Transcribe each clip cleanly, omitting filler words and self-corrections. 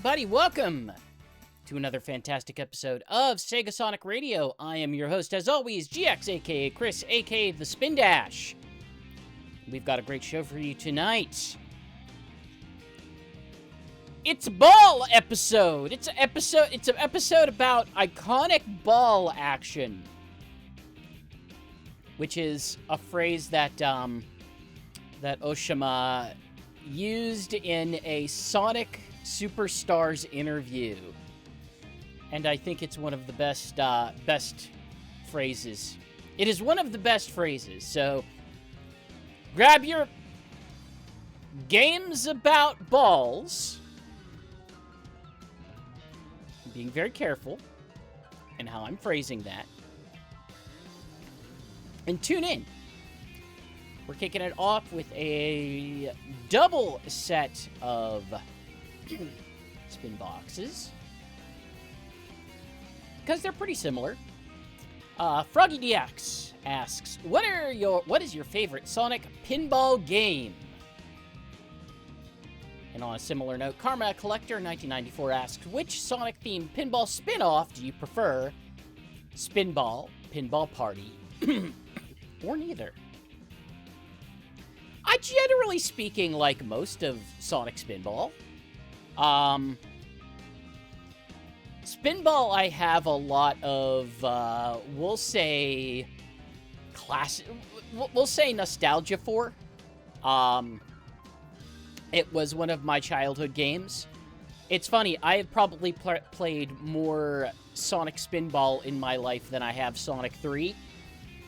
everybody. Welcome to another fantastic episode of SEGA Sonic Radio. I am your host, as always, GX, aka Chris, aka the Spin Dash. We've got a great show for you tonight. It's a ball episode. It's an episode about iconic ball action, which is a phrase that that Oshima used in a Sonic Superstars interview, and I think it's one of the best phrases. It is one of the best phrases. So grab your games about balls. I'm being very careful in how I'm phrasing that, and tune in. We're kicking it off with a double set of spin boxes, because they're pretty similar. Froggy DX asks, what is your favorite Sonic pinball game? And on a similar note, Karma Collector 1994 asks, which Sonic-themed pinball spin-off do you prefer? Spinball, Pinball Party, or neither? I generally speaking like most of Sonic Spinball. Spinball, I have a lot of, we'll say, we'll say nostalgia for. It was one of my childhood games. It's funny, I have probably played more Sonic Spinball in my life than I have Sonic 3.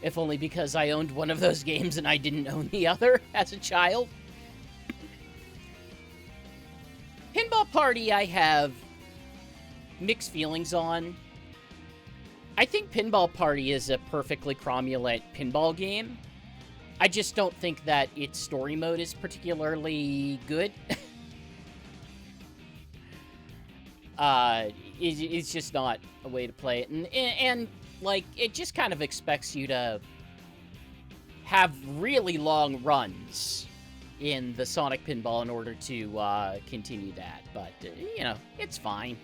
If only because I owned one of those games and I didn't own the other as a child. Pinball Party, I have mixed feelings on. I think Pinball Party is a perfectly cromulent pinball game. I just don't think that its story mode is particularly good. It's just not a way to play it. And like, it just kind of expects you to have really long runs in the Sonic Pinball in order to continue that. But, you know, it's fine.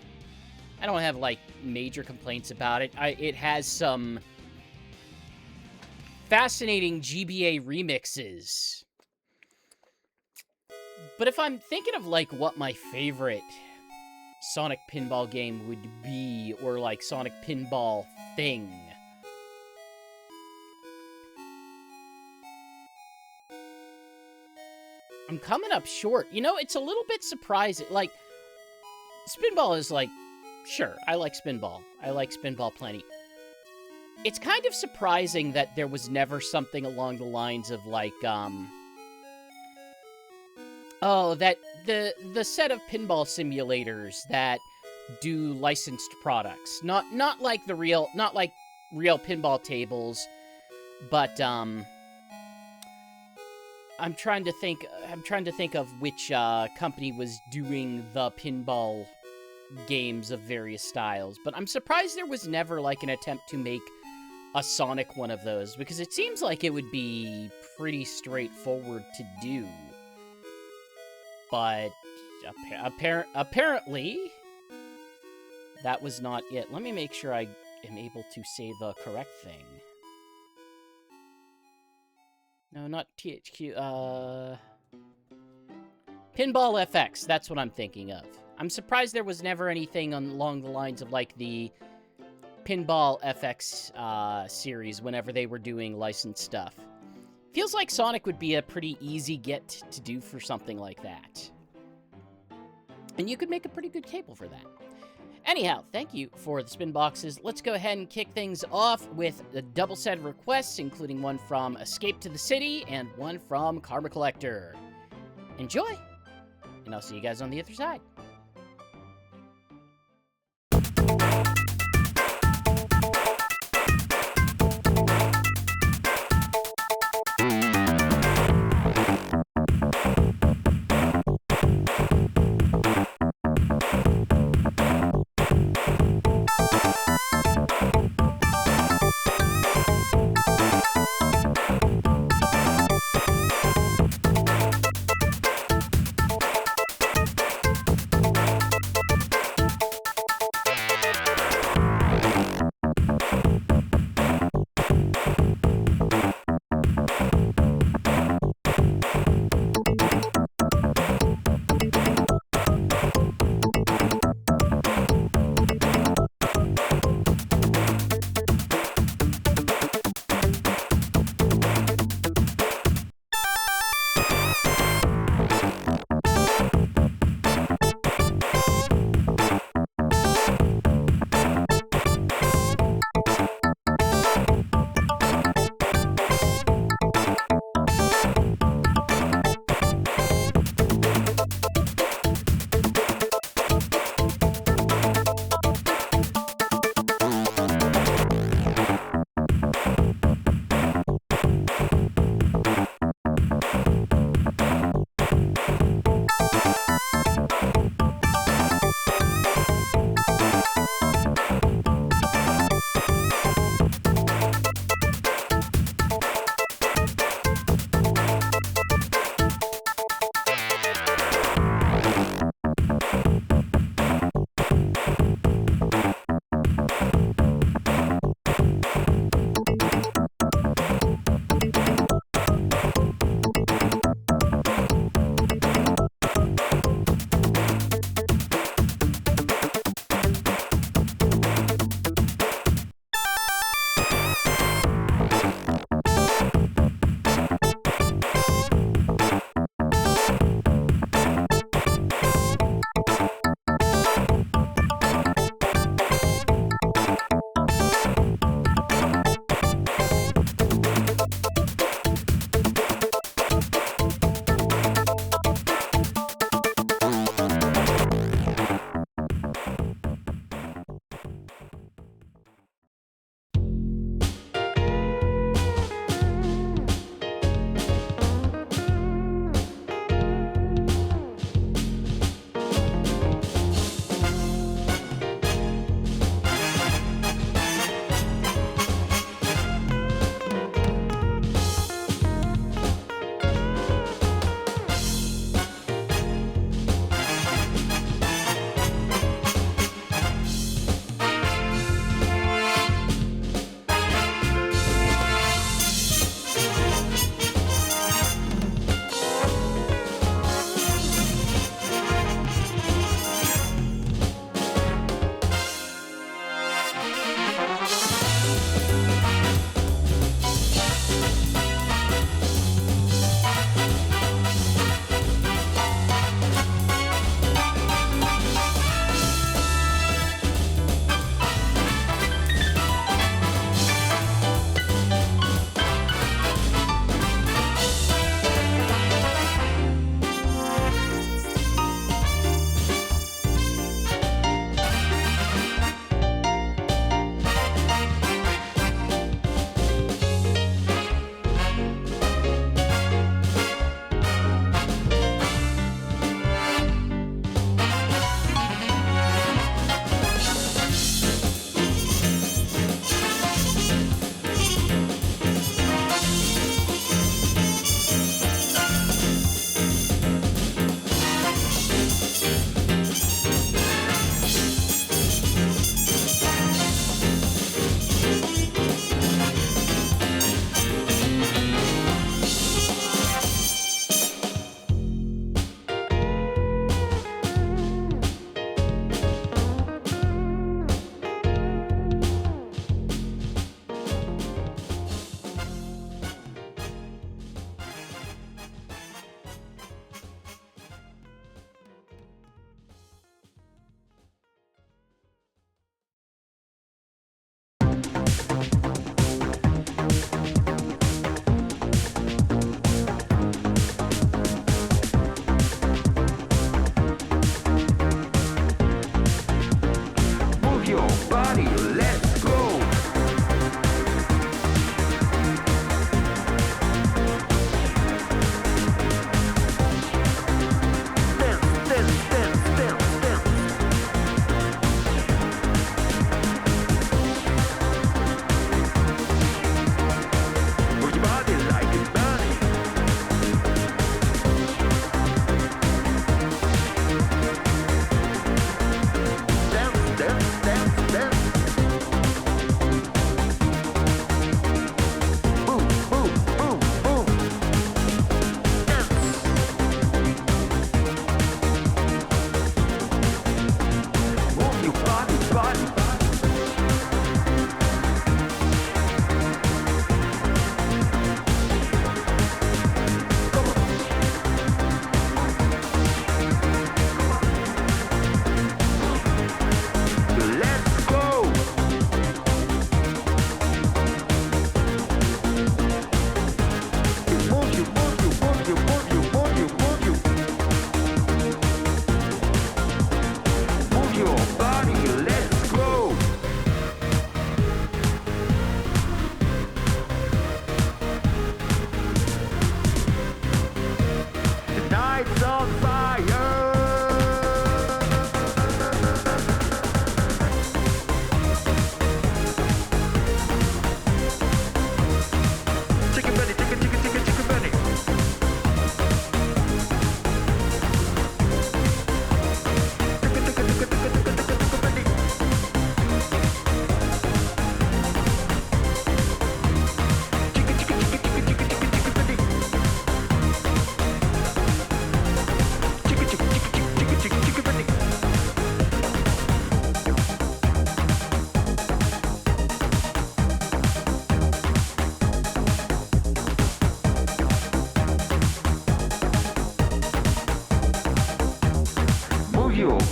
I don't have, like, major complaints about it. It has some fascinating GBA remixes. But if I'm thinking of, like, what my favorite Sonic Pinball game would be, or, like, Sonic Pinball thing, I'm coming up short. You know, it's a little bit surprising. Like, Spinball is like, sure, I like Spinball. I like Spinball plenty. It's kind of surprising that there was never something along the lines of, like, that the set of pinball simulators that do licensed products. Not like real pinball tables, but, I'm trying to think of which company was doing the pinball games of various styles, but I'm surprised there was never, like, an attempt to make a Sonic one of those, because it seems like it would be pretty straightforward to do. But apparently that was not it. Let me make sure I am able to say the correct thing. No, not THQ, Pinball FX, that's what I'm thinking of. I'm surprised there was never anything along the lines of, like, the Pinball FX series whenever they were doing licensed stuff. Feels like Sonic would be a pretty easy get to do for something like that. And you could make a pretty good cable for that. Anyhow, thank you for the spin boxes. Let's go ahead and kick things off with a double set of requests, including one from Escape to the City and one from Karma Collector. Enjoy, and I'll see you guys on the other side.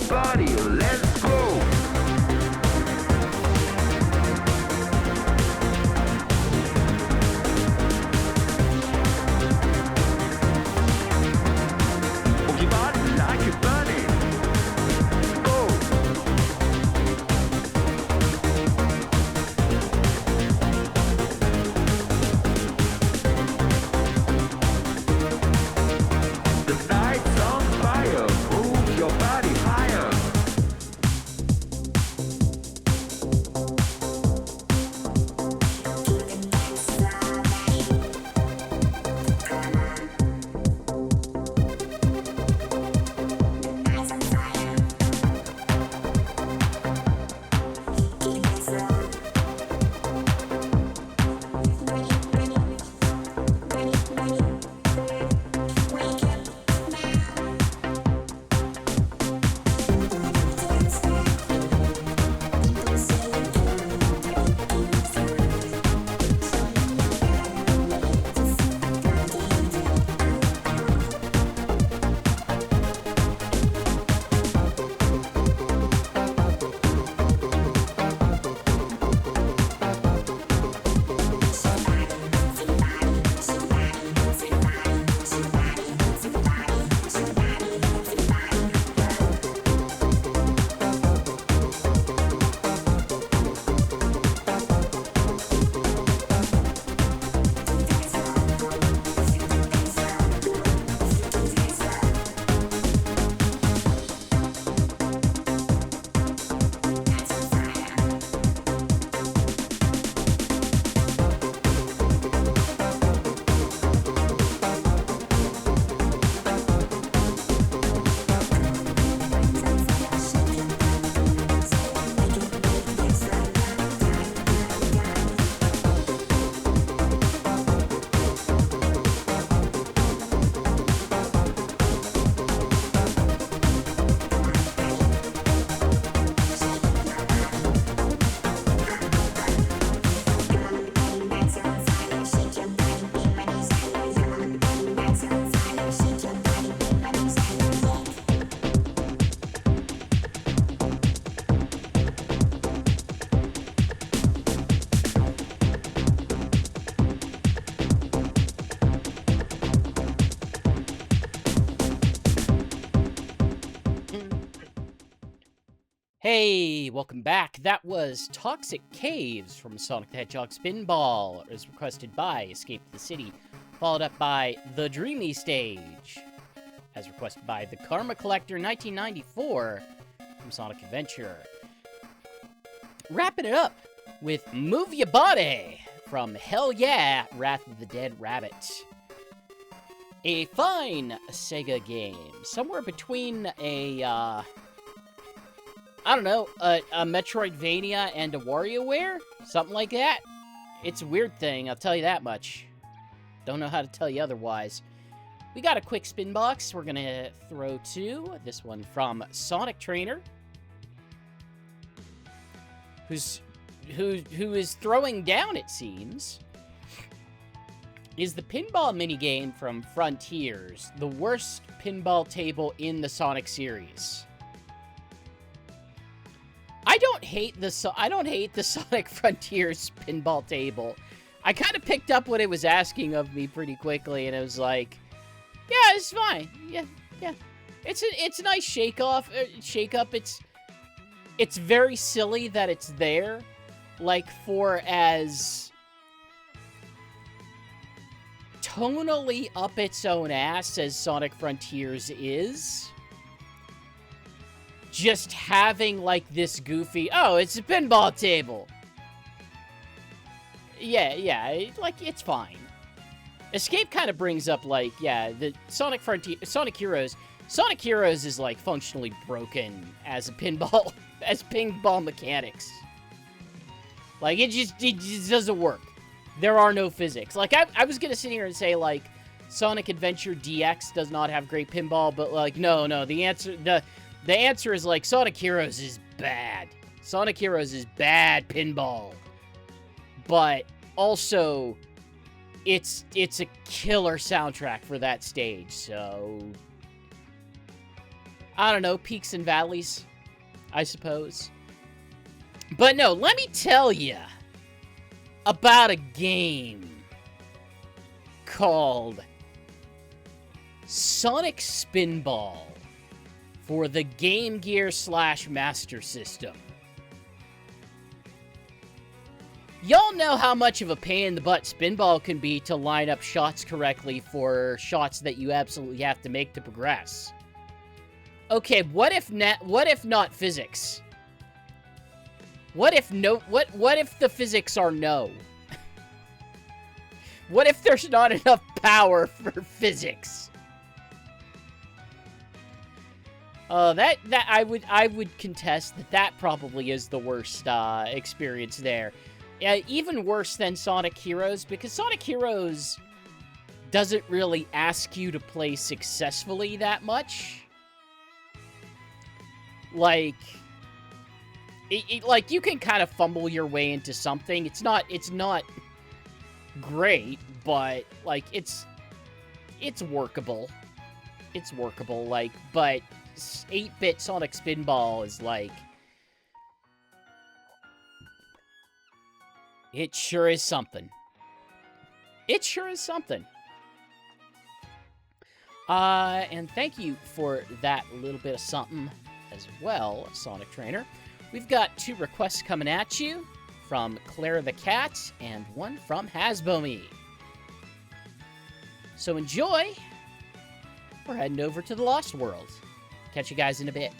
body, let's go. Move your body like a bunny. Go. The night's on fire. Move your body higher. Hey, welcome back. That was Toxic Caves from Sonic the Hedgehog Spinball, as requested by Escape the City, followed up by The Dreamy Stage, as requested by The Karma Collector 1994 from Sonic Adventure. Wrapping it up with Move Ya Body from Hell Yeah, Wrath of the Dead Rabbit. A fine Sega game, somewhere between a, I don't know, a Metroidvania and a WarioWare? Something like that. It's a weird thing, I'll tell you that much. Don't know how to tell you otherwise. We got a quick spin box we're gonna throw to. This one from Sonic Trainer. Who is throwing down, it seems, is the pinball minigame from Frontiers, the worst pinball table in the Sonic series. I don't hate the Sonic Frontiers pinball table. I kind of picked up what it was asking of me pretty quickly, and it was like, yeah, it's fine. Yeah. It's a nice shake-up. It's very silly that it's there, like, for as tonally up its own ass as Sonic Frontiers is. Just having, like, this goofy, oh, it's a pinball table. Yeah, like, it's fine. Escape kind of brings up, like, yeah, the Sonic Heroes. Sonic Heroes is, like, functionally broken as a pinball, as pinball mechanics. Like, it just doesn't work. There are no physics. Like, I was gonna sit here and say, like, Sonic Adventure DX does not have great pinball, but, like, no, the answer is, like, Sonic Heroes is bad. Sonic Heroes is bad pinball. But also, it's a killer soundtrack for that stage, so I don't know, peaks and valleys, I suppose. But no, let me tell you about a game called Sonic Spinball for the Game Gear / Master System. Y'all know how much of a pain in the butt Spinball can be to line up shots correctly for shots that you absolutely have to make to progress. Okay, what if not physics? What if the physics are no? What if there's not enough power for physics? I would contest that probably is the worst experience there. Even worse than Sonic Heroes, because Sonic Heroes doesn't really ask you to play successfully that much. Like, like you can kind of fumble your way into something. It's not great, but like it's workable. It's workable, like, but 8-bit Sonic Spinball is like, it sure is something. It sure is something. And thank you for that little bit of something as well, Sonic Trainer. We've got 2 requests coming at you from Clara the Cat and one from Hasbomi. So enjoy. We're heading over to the Lost World. Catch you guys in a bit.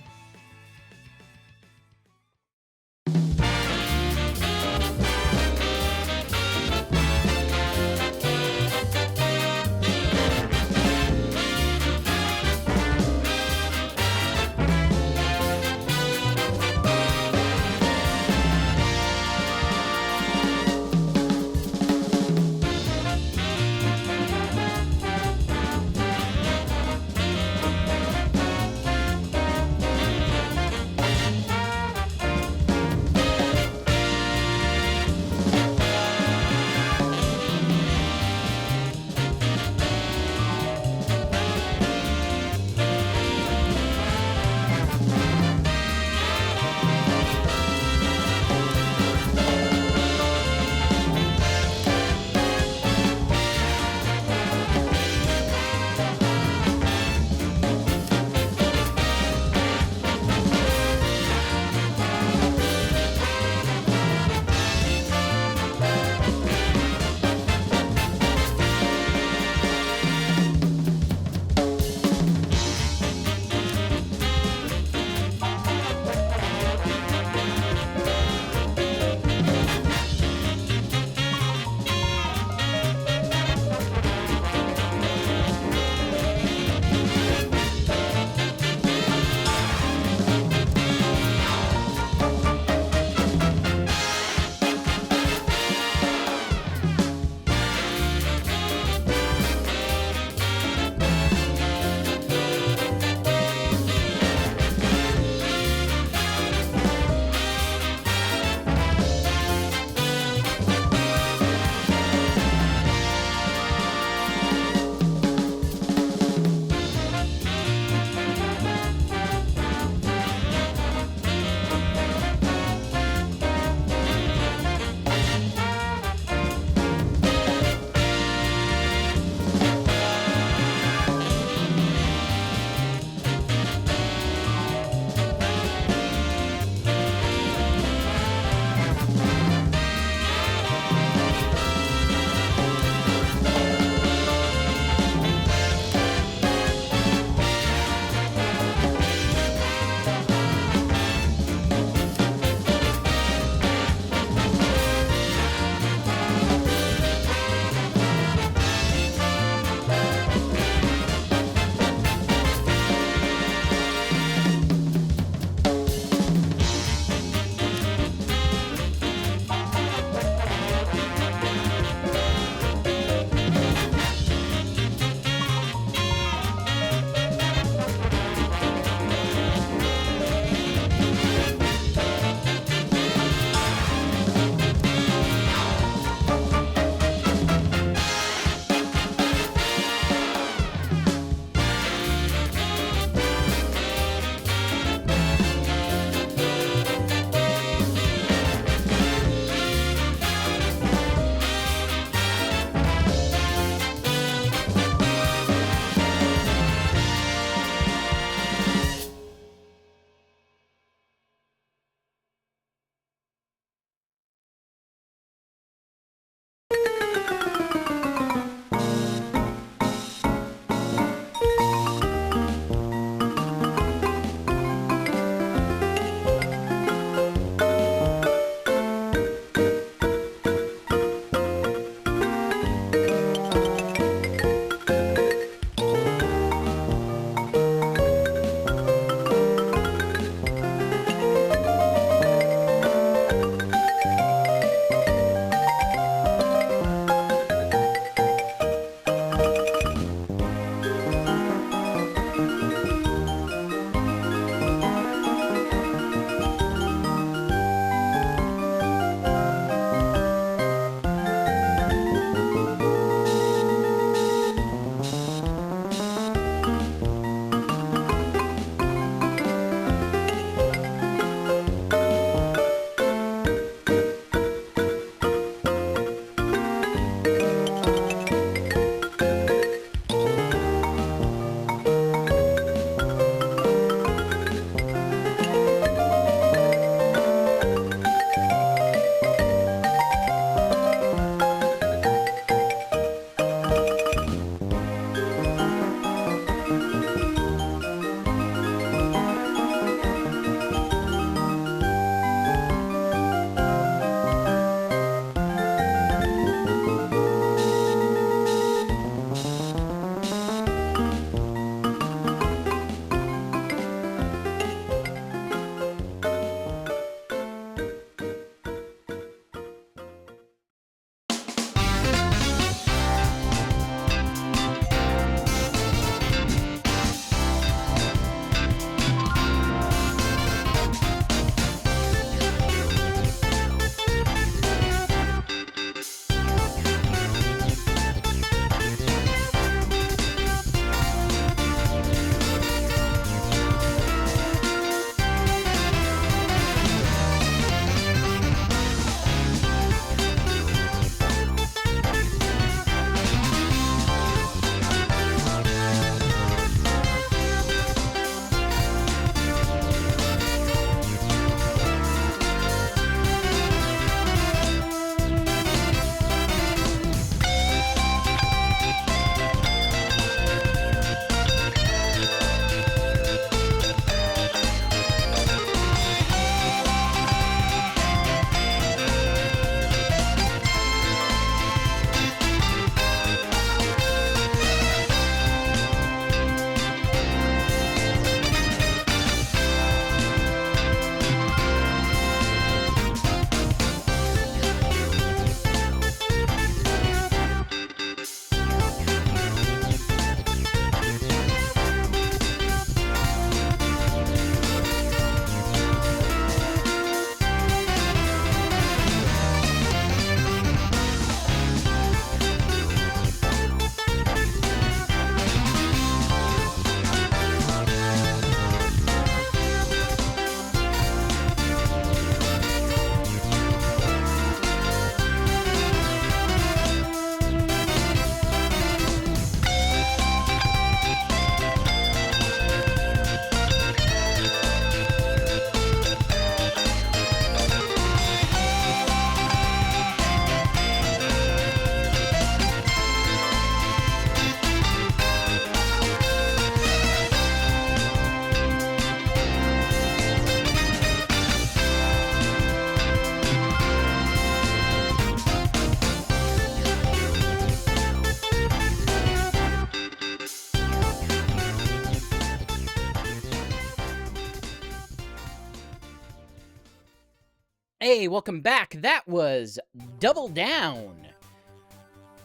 Hey, welcome back. That was Double Down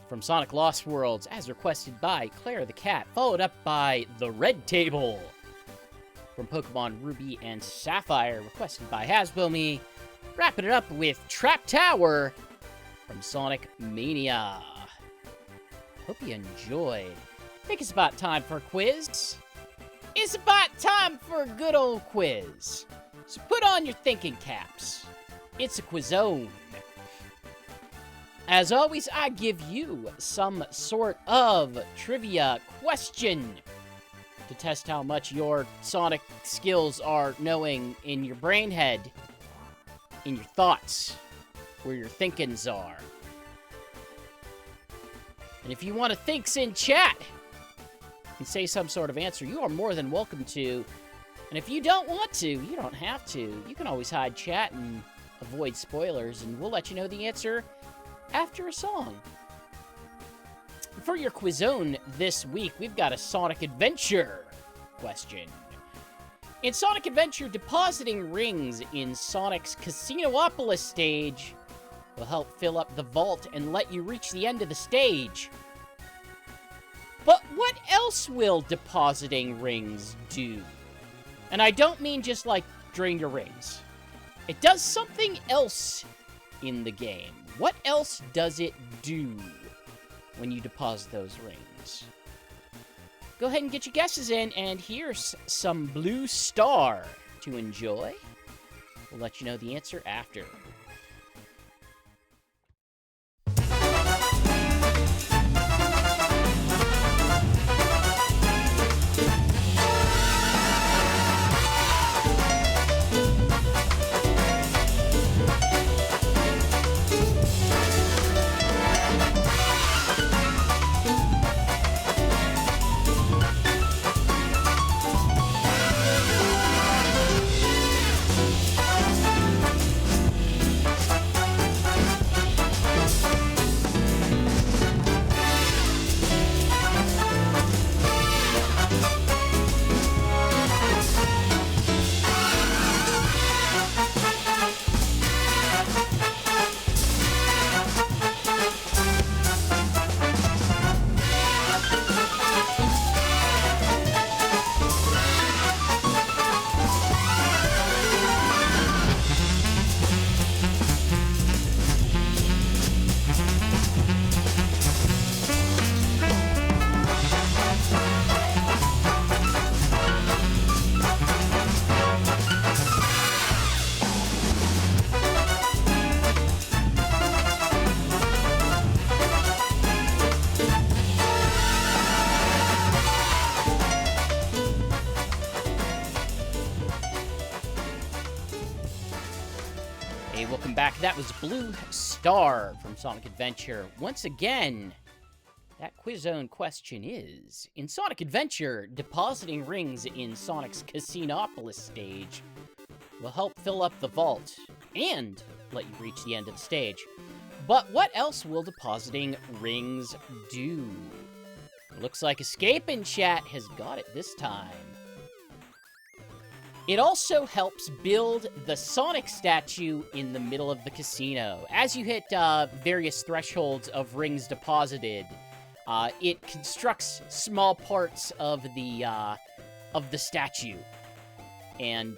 from Sonic Lost Worlds, as requested by Claire the Cat, followed up by The Red Table from Pokemon Ruby and Sapphire, requested by Hasbome. Wrapping it up with Trap Tower from Sonic Mania. Hope you enjoyed. I think it's about time for a quiz. It's about time for a good old quiz. So put on your thinking caps. It's a quizone. As always, I give you some sort of trivia question to test how much your Sonic skills are knowing in your brain head, in your thoughts, where your thinkings are. And if you want to thinks in chat and say some sort of answer, you are more than welcome to. And if you don't want to, you don't have to. You can always hide chat and avoid spoilers, and we'll let you know the answer after a song. For your quizone this week, we've got a Sonic Adventure question. In Sonic Adventure, depositing rings in Sonic's Casinopolis stage will help fill up the vault and let you reach the end of the stage. But what else will depositing rings do? And I don't mean just like drain your rings. It does something else in the game. What else does it do when you deposit those rings? Go ahead and get your guesses in, and here's some Blue Star to enjoy. We'll let you know the answer after. Welcome back. That was Blue Star from Sonic Adventure. Once again, that quizone question is, in Sonic Adventure, depositing rings in Sonic's Casinopolis stage will help fill up the vault and let you reach the end of the stage. But what else will depositing rings do? Looks like Escape in chat has got it this time. It also helps build the Sonic statue in the middle of the casino. As you hit various thresholds of rings deposited, it constructs small parts of the statue. And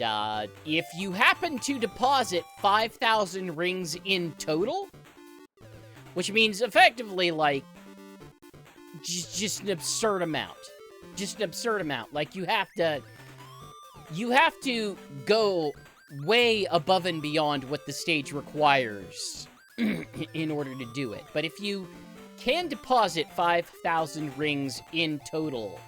if you happen to deposit 5,000 rings in total, which means effectively like just an absurd amount. Just an absurd amount. Like you have to go way above and beyond what the stage requires in order to do it. But if you can deposit 5,000 rings in total,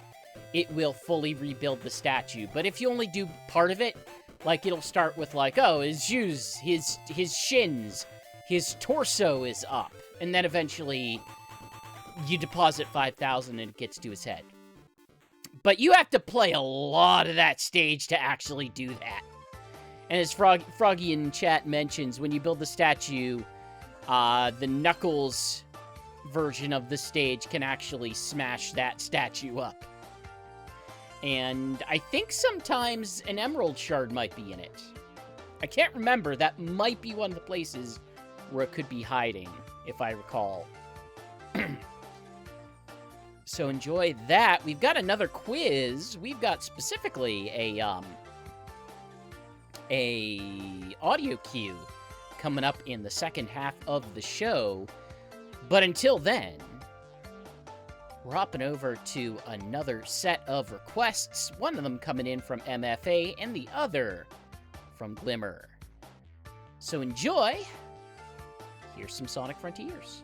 it will fully rebuild the statue. But if you only do part of it, like it'll start with like, oh, his shoes, his shins, his torso is up. And then eventually you deposit 5,000 and it gets to his head. But you have to play a lot of that stage to actually do that. And as Froggy in chat mentions, when you build the statue, the Knuckles version of the stage can actually smash that statue up. And I think sometimes an Emerald Shard might be in it. I can't remember. That might be one of the places where it could be hiding, if I recall. So enjoy that. We've got another quiz. We've got specifically a audio cue coming up in the second half of the show. But until then, we're hopping over to another set of requests. One of them coming in from MFA and the other from Glimmer. So enjoy. Here's some Sonic Frontiers.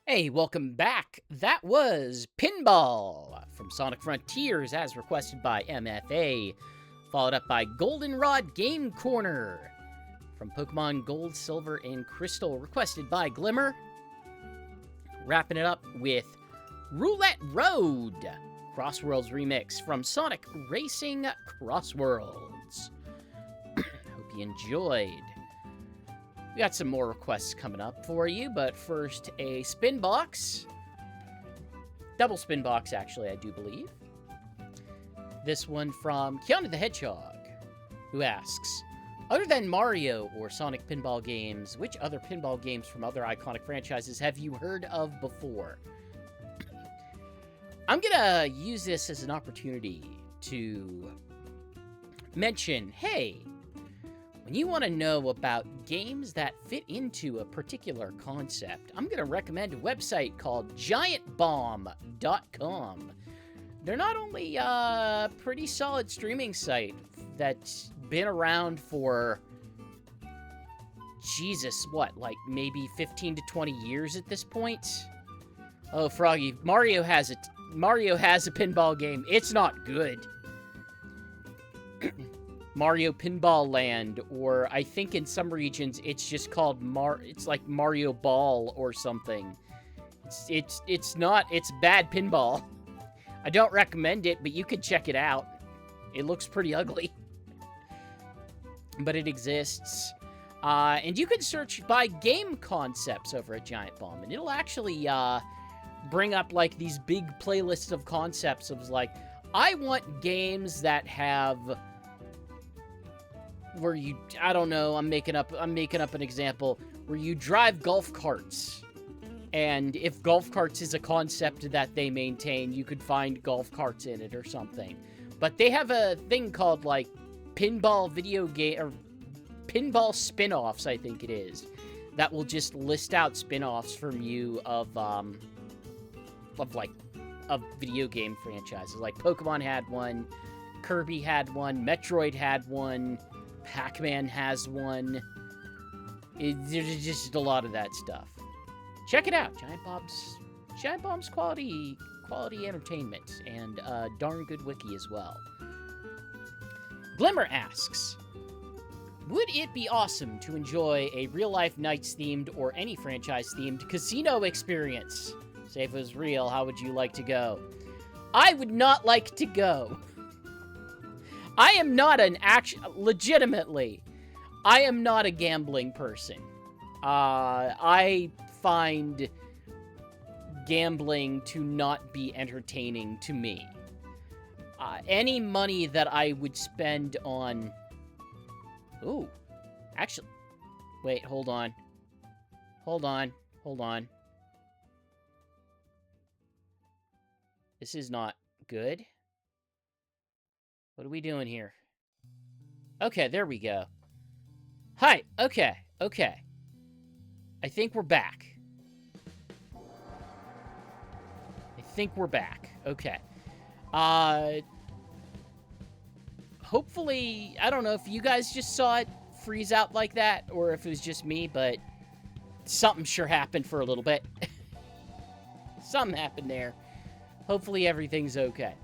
Hey, welcome back. That was Pinball from Sonic Frontiers as requested by MFA, followed up by Goldenrod Game Corner from Pokemon Gold, Silver, and Crystal, requested by Glimmer. Wrapping it up with Roulette Road, Crossworlds Remix from Sonic Racing Crossworlds. Hope you enjoyed. We got some more requests coming up for you, but first a Spinbox. Double Spinbox, actually, I do believe. This one from Keanu the Hedgehog, who asks, other than Mario or Sonic pinball games, which other pinball games from other iconic franchises have you heard of before? I'm gonna use this as an opportunity to mention, hey, when you want to know about games that fit into a particular concept, I'm going to recommend a website called GiantBomb.com. They're not only a pretty solid streaming site that's been around for, Jesus, what, like maybe 15 to 20 years at this point? Oh, Froggy, Mario has a pinball game. It's not good. Mario Pinball Land, or I think in some regions it's just called it's like Mario Ball or something. It's bad pinball. I don't recommend it, but you can check it out. It looks pretty ugly. But it exists. And you can search by game concepts over at Giant Bomb, and it'll actually bring up like these big playlists of concepts of like, I want games that have where you, I don't know, I'm making up an example, where you drive golf carts. And if golf carts is a concept that they maintain, you could find golf carts in it or something. But they have a thing called, like, pinball video game, or pinball spin-offs, I think it is, that will just list out spin-offs from you of video game franchises. Like, Pokemon had one, Kirby had one, Metroid had one, Pac-Man has one. There's just a lot of that stuff. Check it out. Giant Bomb's quality entertainment, and darn good wiki as well. Glimmer asks, would it be awesome to enjoy a real-life Knights-themed or any franchise-themed casino experience? Say if it was real, how would you like to go? I would not like to go. I am not legitimately, I am not a gambling person. I find gambling to not be entertaining to me. Any money that I would spend on... Ooh, actually, wait, hold on. This is not good. What are we doing here? Okay, there we go. Hi, okay. I think we're back. Okay. Hopefully, I don't know if you guys just saw it freeze out like that, or if it was just me, but something sure happened for a little bit. Something happened there. Hopefully everything's okay.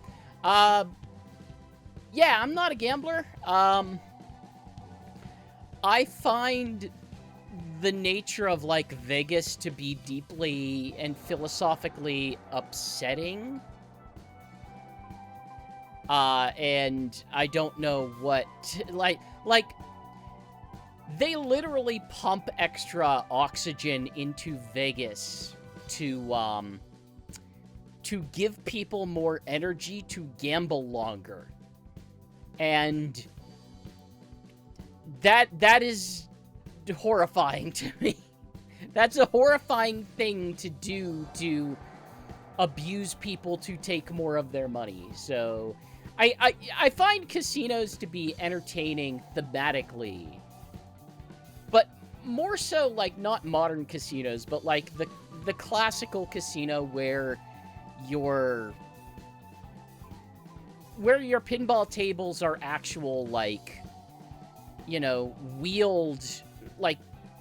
Yeah, I'm not a gambler. I find the nature of, like, Vegas to be deeply and philosophically upsetting. And I don't know what... Like, they literally pump extra oxygen into Vegas to give people more energy to gamble longer. And that is horrifying to me. That's a horrifying thing to do, to abuse people to take more of their money. So I find casinos to be entertaining thematically, but more so like not modern casinos, but like the classical casino where your pinball tables are actual, like, you know, wheeled, like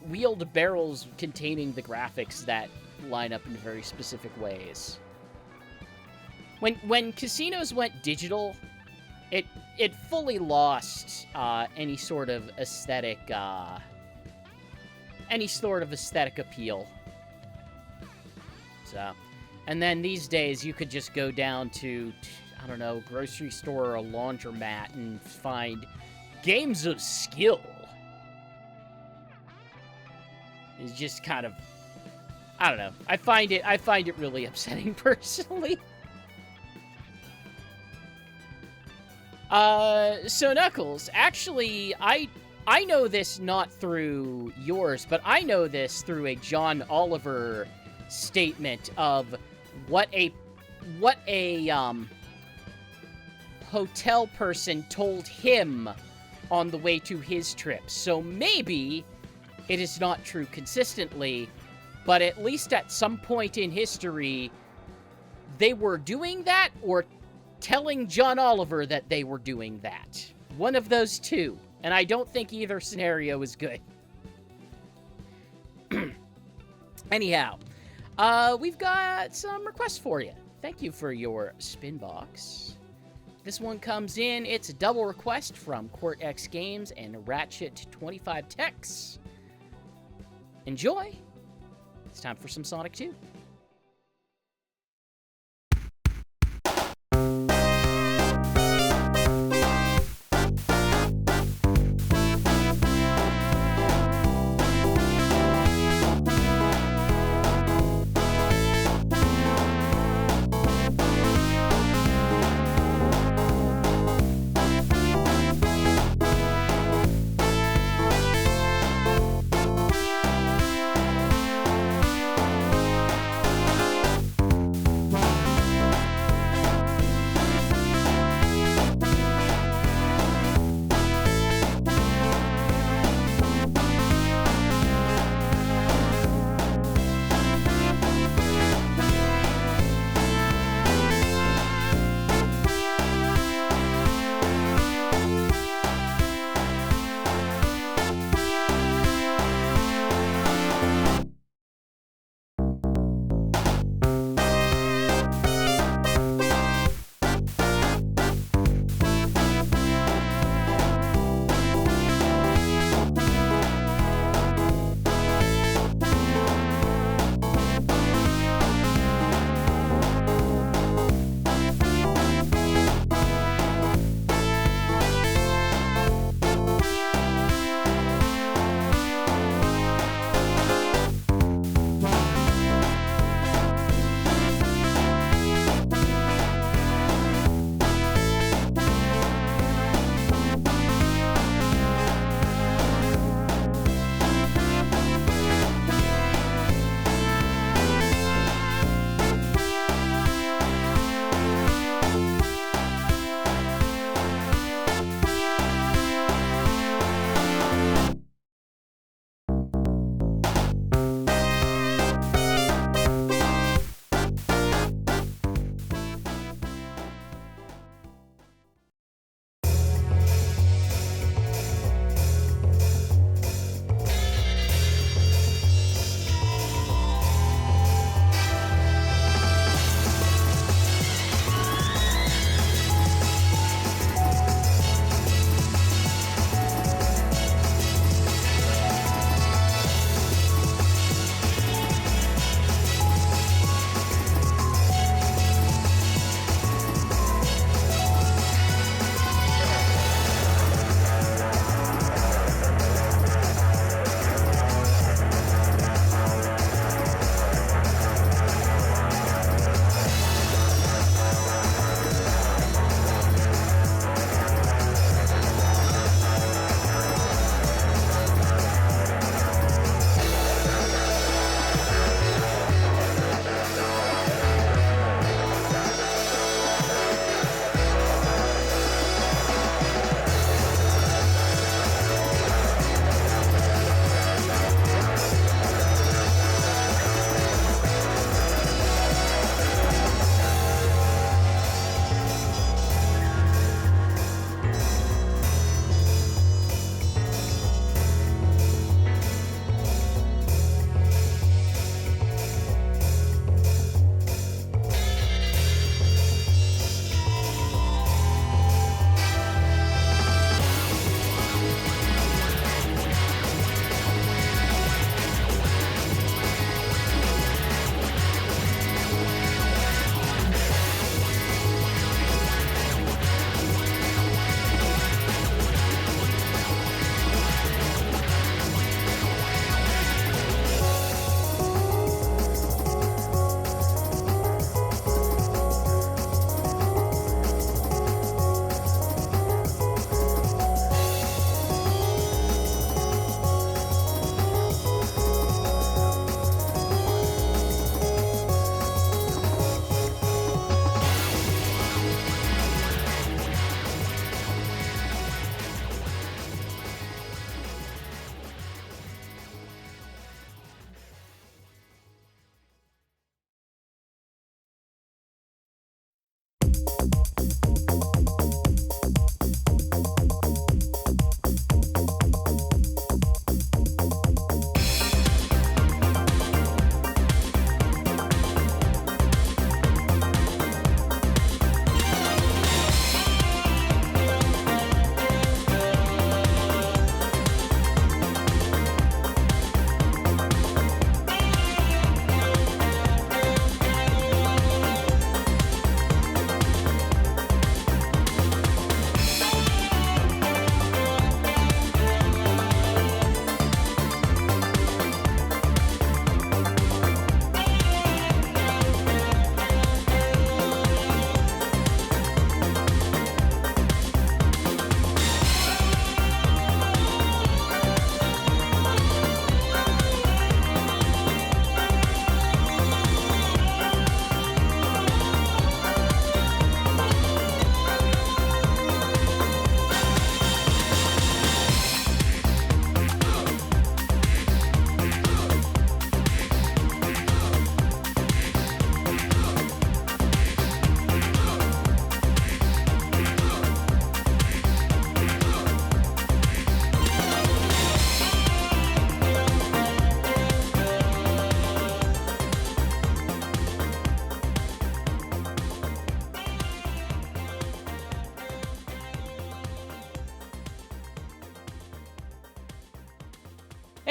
wheeled barrels containing the graphics that line up in very specific ways. When casinos went digital, it fully lost any sort of aesthetic appeal. So, and then these days you could just go down to, I don't know, grocery store or a laundromat and find games of skill. It's just kind of, I don't know. I find it really upsetting personally. So Knuckles, actually, I know this not through yours, but I know this through a John Oliver statement of what a hotel person told him on the way to his trip. So maybe it is not true consistently, but at least at some point in history, they were doing that or telling John Oliver that they were doing that. One of those two. And I don't think either scenario is good. Anyhow, we've got some requests for you. Thank you for your Spinbox. This one comes in. It's a double request from Quartx Games and Ratchet25 Techs. Enjoy. It's time for some Sonic 2.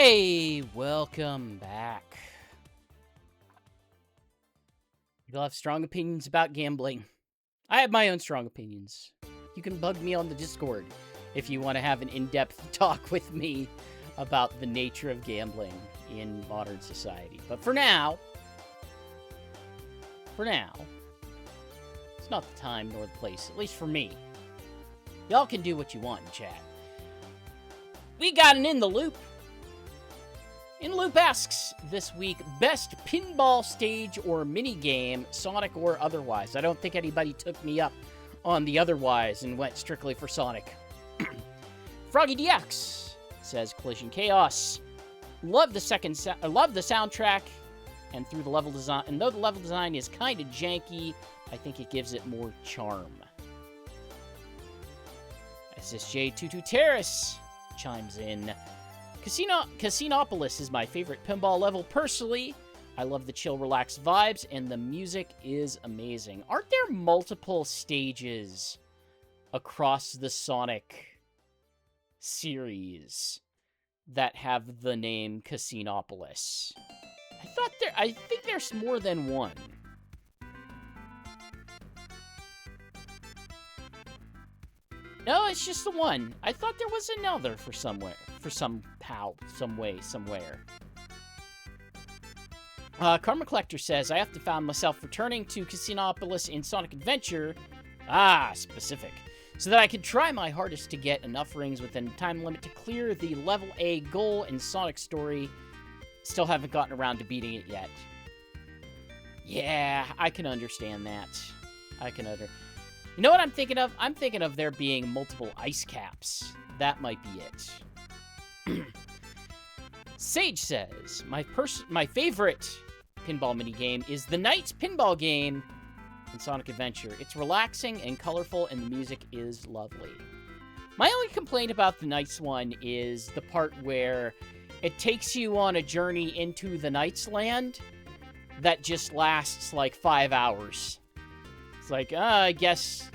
Hey, welcome back. You'll have strong opinions about gambling. I have my own strong opinions. You can bug me on the Discord if you want to have an in-depth talk with me about the nature of gambling in modern society. But for now, it's not the time nor the place, at least for me. Y'all can do what you want in chat. We got an In the Loop. In the Loop asks this week, best pinball stage or minigame, Sonic or otherwise. I don't think anybody took me up on the otherwise and went strictly for Sonic. Froggy DX says Collision Chaos. Love the soundtrack and through the level design. And though the level design is kind of janky, I think it gives it more charm. SSJ22 Terrace chimes in. Casinopolis is my favorite pinball level personally. I love the chill, relaxed vibes, and the music is amazing. Aren't there multiple stages across the Sonic series that have the name Casinopolis? I think there's more than one. No, it's just the one. I thought there was another for somewhere. For somehow, some way, somewhere. Karma Collector says, I have to find myself returning to Casinopolis in Sonic Adventure. Ah, specific. So that I can try my hardest to get enough rings within a time limit to clear the level A goal in Sonic Story. Still haven't gotten around to beating it yet. Yeah, I can understand that. You know what I'm thinking of? I'm thinking of there being multiple ice caps. That might be it. Sage says, my favorite pinball minigame is the Knights pinball game in Sonic Adventure. It's relaxing and colorful, and the music is lovely. My only complaint about the Knights one is the part where it takes you on a journey into the Knights land that just lasts like 5 hours. It's like, I guess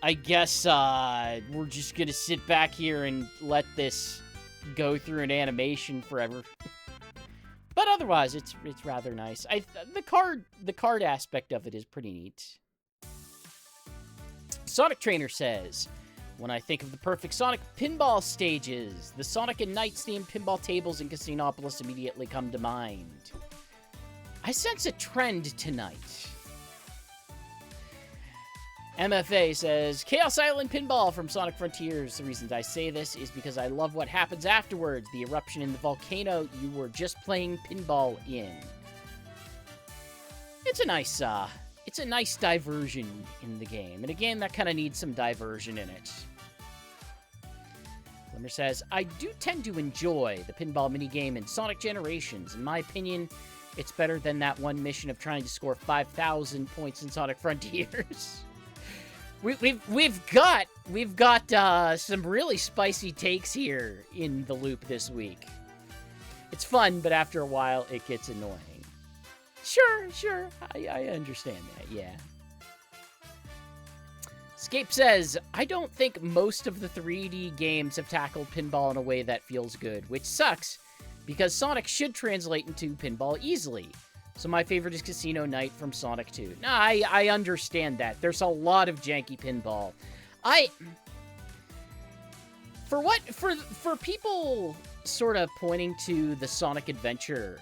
we're just gonna sit back here and let this go through an animation forever. But otherwise, it's rather nice. The card aspect of it is pretty neat. Sonic Trainer says, when I think of the perfect Sonic pinball stages, the Sonic and Knights themed pinball tables in Casinopolis immediately come to mind. I sense a trend tonight. MFA says, Chaos Island Pinball from Sonic Frontiers. The reason I say this is because I love what happens afterwards. The eruption in the volcano you were just playing pinball in. It's a nice diversion in the game. And a game that kind of needs some diversion in it. Glimmer says, I do tend to enjoy the pinball minigame in Sonic Generations. In my opinion, it's better than that one mission of trying to score 5,000 points in Sonic Frontiers. We've got some really spicy takes here in the loop this week. It's fun, but after a while it gets annoying. Sure, I understand that, yeah. Scape says, I don't think most of the 3D games have tackled pinball in a way that feels good, which sucks, because Sonic should translate into pinball easily. So my favorite is Casino Night from Sonic 2. Nah, I understand that. There's a lot of janky pinball. For people sort of pointing to the Sonic Adventure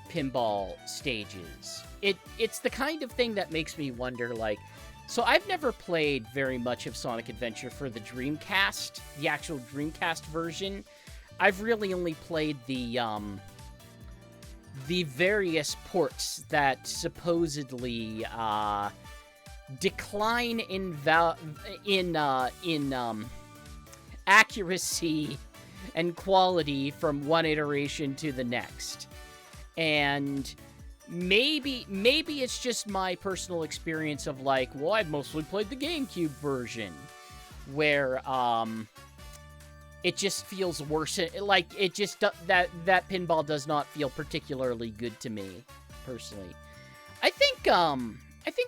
pinball stages, it's the kind of thing that makes me wonder, like, so I've never played very much of Sonic Adventure for the Dreamcast, the actual Dreamcast version. I've really only played the various ports that supposedly decline in accuracy and quality from one iteration to the next. And maybe it's just my personal experience of like, well, I've mostly played the GameCube version, where it just feels worse. Like, it just, that pinball does not feel particularly good to me, personally. I think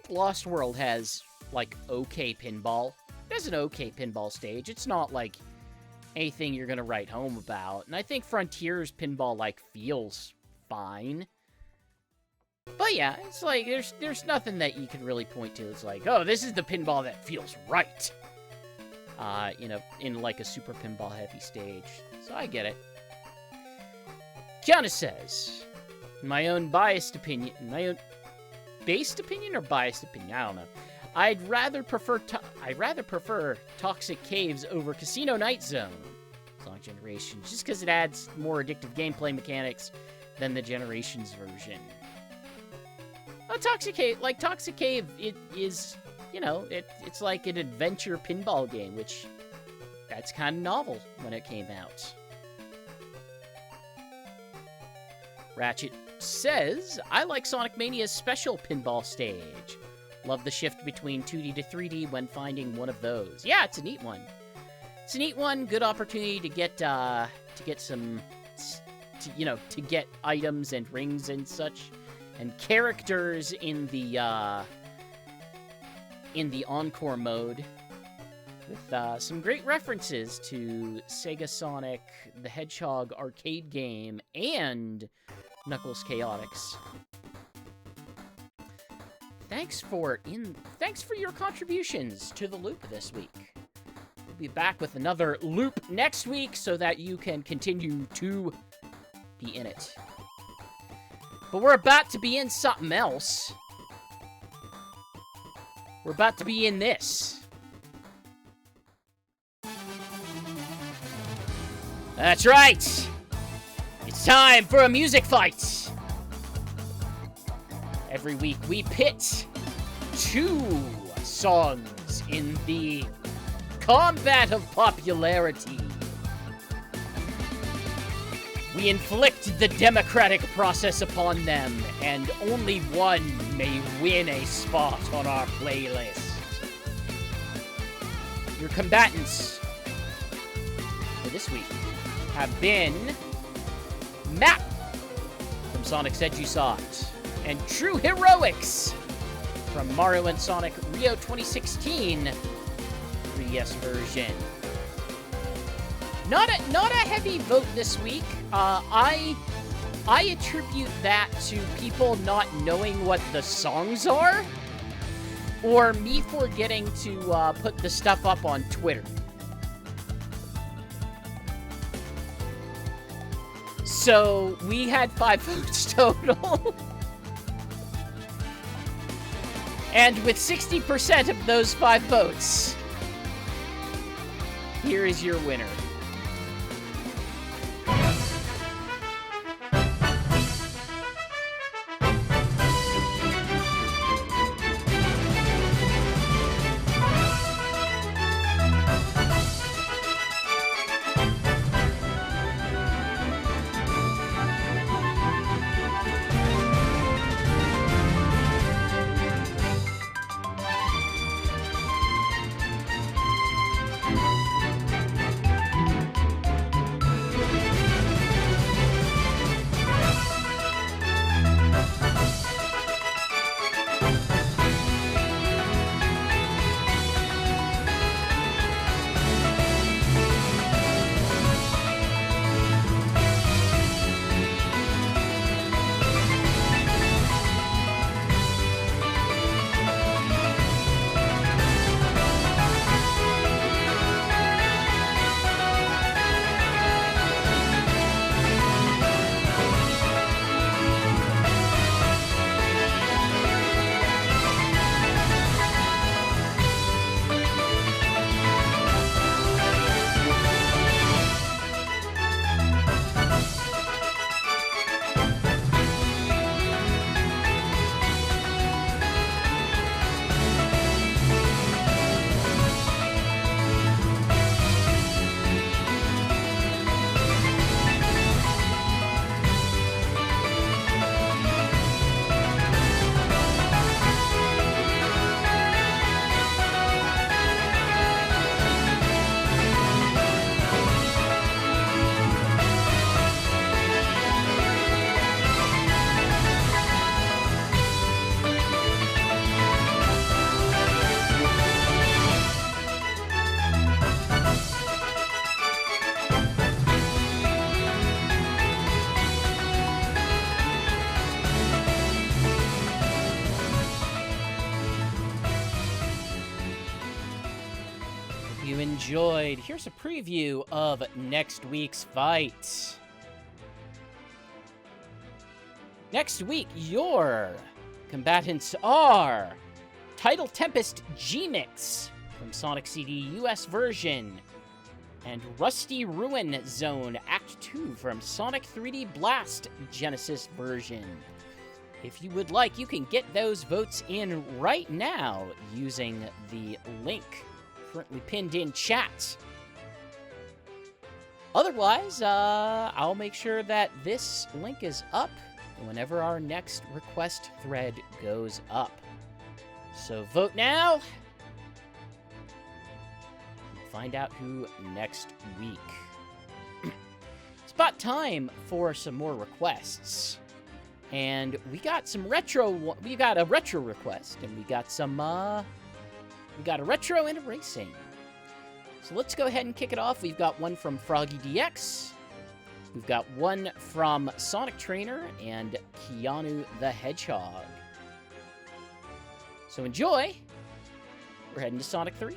Lost World has, like, okay pinball. It has an okay pinball stage. It's not, like, anything you're gonna write home about. And I think Frontier's pinball, like, feels fine. But yeah, it's like, there's nothing that you can really point to. It's like, oh, this is the pinball that feels right. You know, in like a super pinball heavy stage. So I get it. Kiana says, in my own biased opinion, based opinion or biased opinion? I don't know. I'd rather prefer Toxic Caves over Casino Night Zone. Sonic Generations, just because it adds more addictive gameplay mechanics than the Generations version. Oh, Toxic Cave, it is, you know, it's like an adventure pinball game, which that's kind of novel when it came out. Ratchet says, I like Sonic Mania's special pinball stage. Love the shift between 2D to 3D when finding one of those. Yeah, it's a neat one. It's a neat one. Good opportunity to get some, to get items and rings and such, and characters in the Encore mode, with some great references to Sega Sonic the Hedgehog arcade game and Knuckles Chaotix. Thanks for your contributions to the loop this week. We'll be back with another loop next week so that you can continue to be in it. But we're about to be in something else. We're about to be in this. That's right! It's time for a music fight! Every week we pit two songs in the combat of popularity. We inflict the democratic process upon them, and only one may win a spot on our playlist. Your combatants for this week have been Map from Sonic SEGASonic and True Heroics from Mario & Sonic Rio 2016 3DS version. Not a heavy vote this week. I attribute that to people not knowing what the songs are, or me forgetting to put the stuff up on Twitter. So we had 5 votes total. And with 60% of those 5 votes, here is your winner. you enjoyed. Here's a preview of next week's fight. Next week, your combatants are Tidal Tempest G-Mix from Sonic CD US version, and Rusty Ruin Zone Act 2 from Sonic 3D Blast Genesis version. If you would like, you can get those votes in right now using the link currently pinned in chat. Otherwise, I'll make sure that this link is up whenever our next request thread goes up. So vote now. Find out who next week. It's about time for some more requests. And we got some we got a retro request, and we got some, we got a retro and a racing. So let's go ahead and kick it off. We've got one from Froggy DX. We've got one from Sonic Trainer and Keanu the Hedgehog. So enjoy. We're heading to Sonic 3.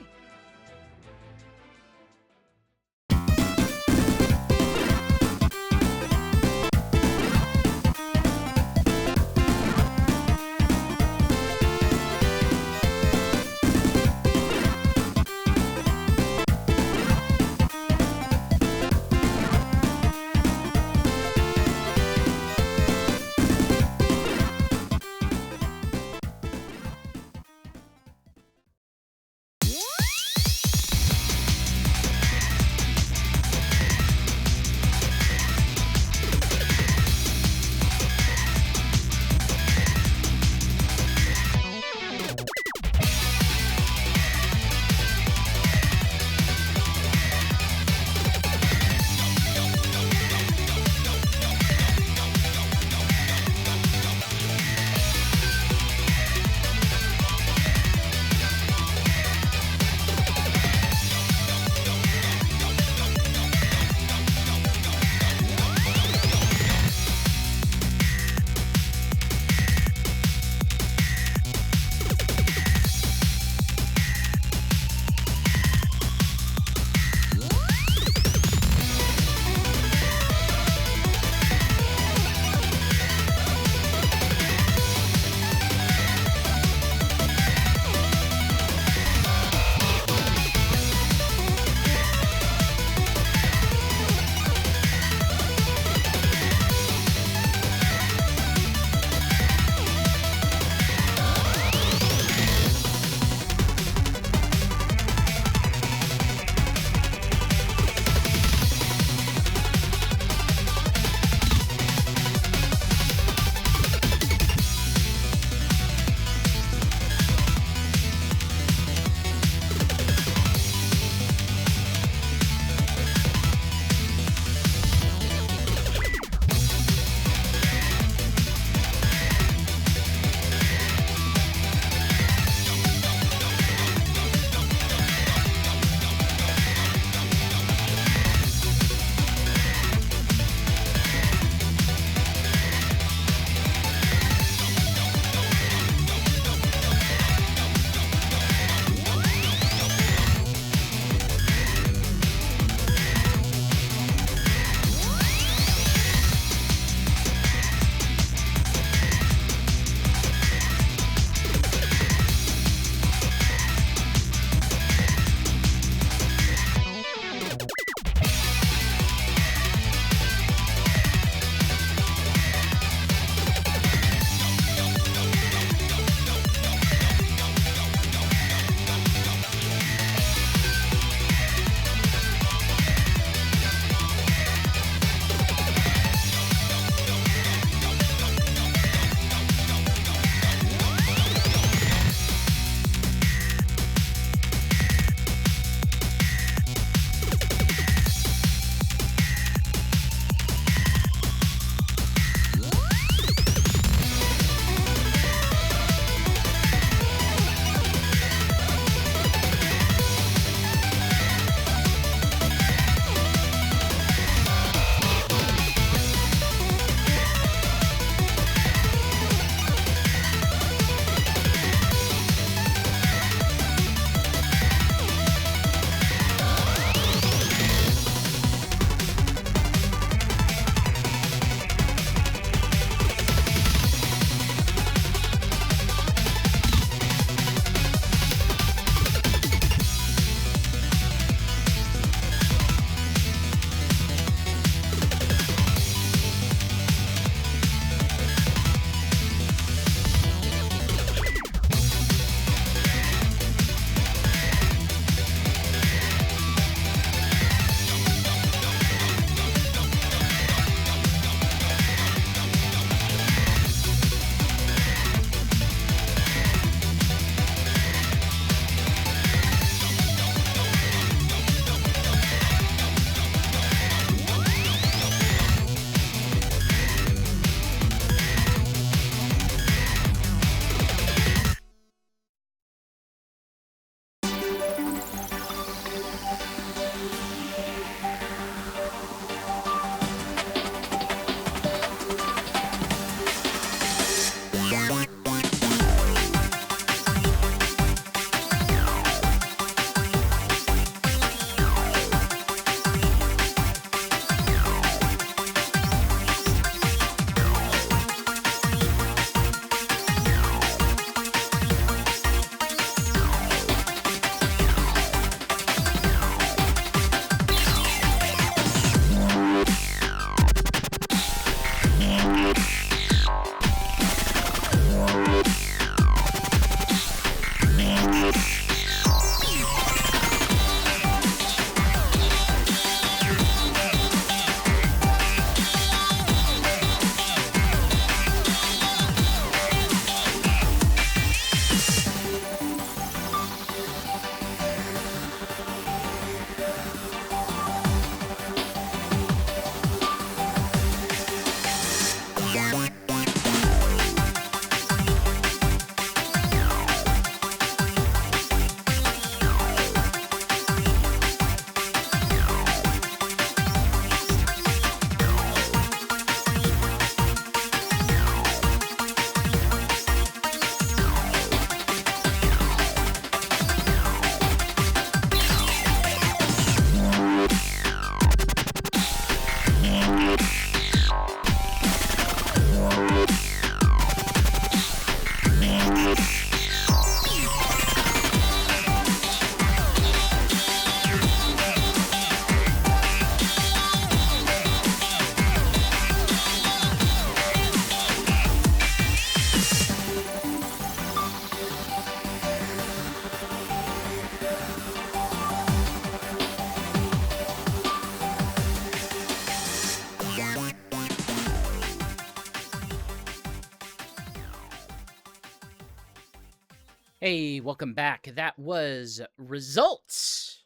Hey, welcome back. That was Results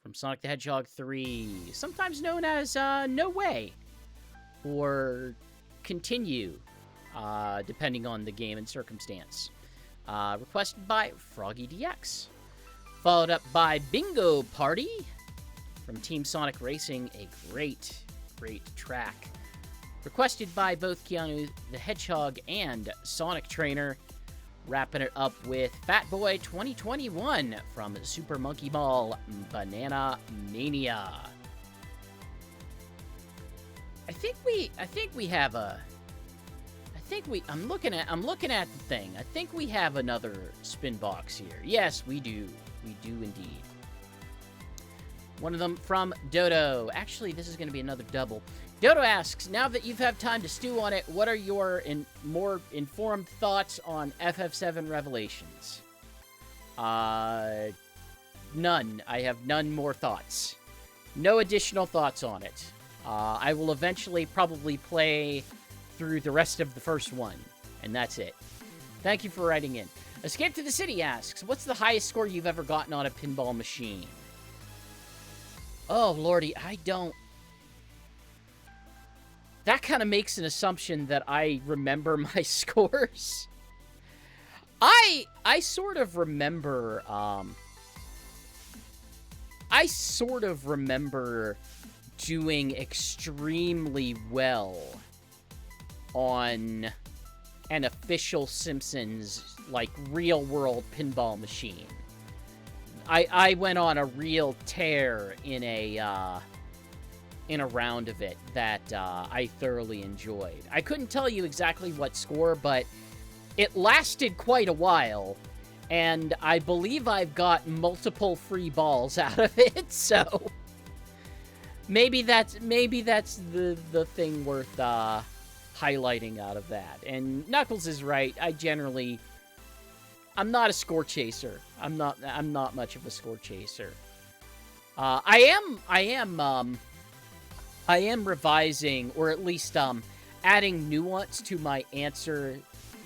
from Sonic the Hedgehog 3, sometimes known as No Way, or Continue, depending on the game and circumstance. Requested by Froggy DX. Followed up by Bingo Party from Team Sonic Racing, a great track. Requested by both Keanu the Hedgehog and Sonic Trainer. Wrapping it up with Fat Boy 2021 from Super Monkey Ball Banana Mania. I'm looking at the thing. I think we have another Spinbox here. Yes, we do. We do indeed. One of them from Dodo. Actually, this is going to be another double. Dodo asks, now that you've had time to stew on it, what are your more informed thoughts on FF7 Revelations? None. I have none more thoughts. No additional thoughts on it. I will eventually probably play through the rest of the first one, and that's it. Thank you for writing in. Escape to the City asks, what's the highest score you've ever gotten on a pinball machine? Oh, lordy, I don't... That kind of makes an assumption that I remember my scores. I sort of remember, doing extremely well on an official Simpsons, like, real-world pinball machine. I went on a real tear in a round of it that I thoroughly enjoyed. I couldn't tell you exactly what score, but it lasted quite a while, and I believe I've got multiple free balls out of it, so maybe that's the thing worth highlighting out of that. And Knuckles is right. I'm not a score chaser. I'm not much of a score chaser. I am revising, or at least adding nuance to my answer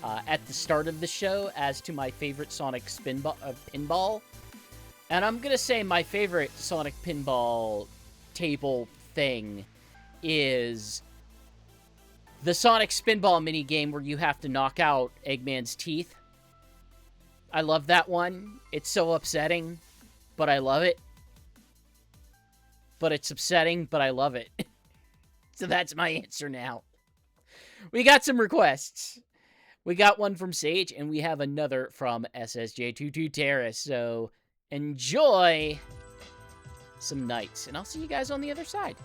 at the start of the show as to my favorite Sonic pinball. And I'm gonna say my favorite Sonic pinball table thing is the Sonic Spinball minigame where you have to knock out Eggman's teeth. I love that one. It's so upsetting, but I love it. But it's upsetting, but I love it. So that's my answer now. We got some requests. We got one from Sage, and we have another from SSJ22 Terrace. So enjoy some nights, and I'll see you guys on the other side.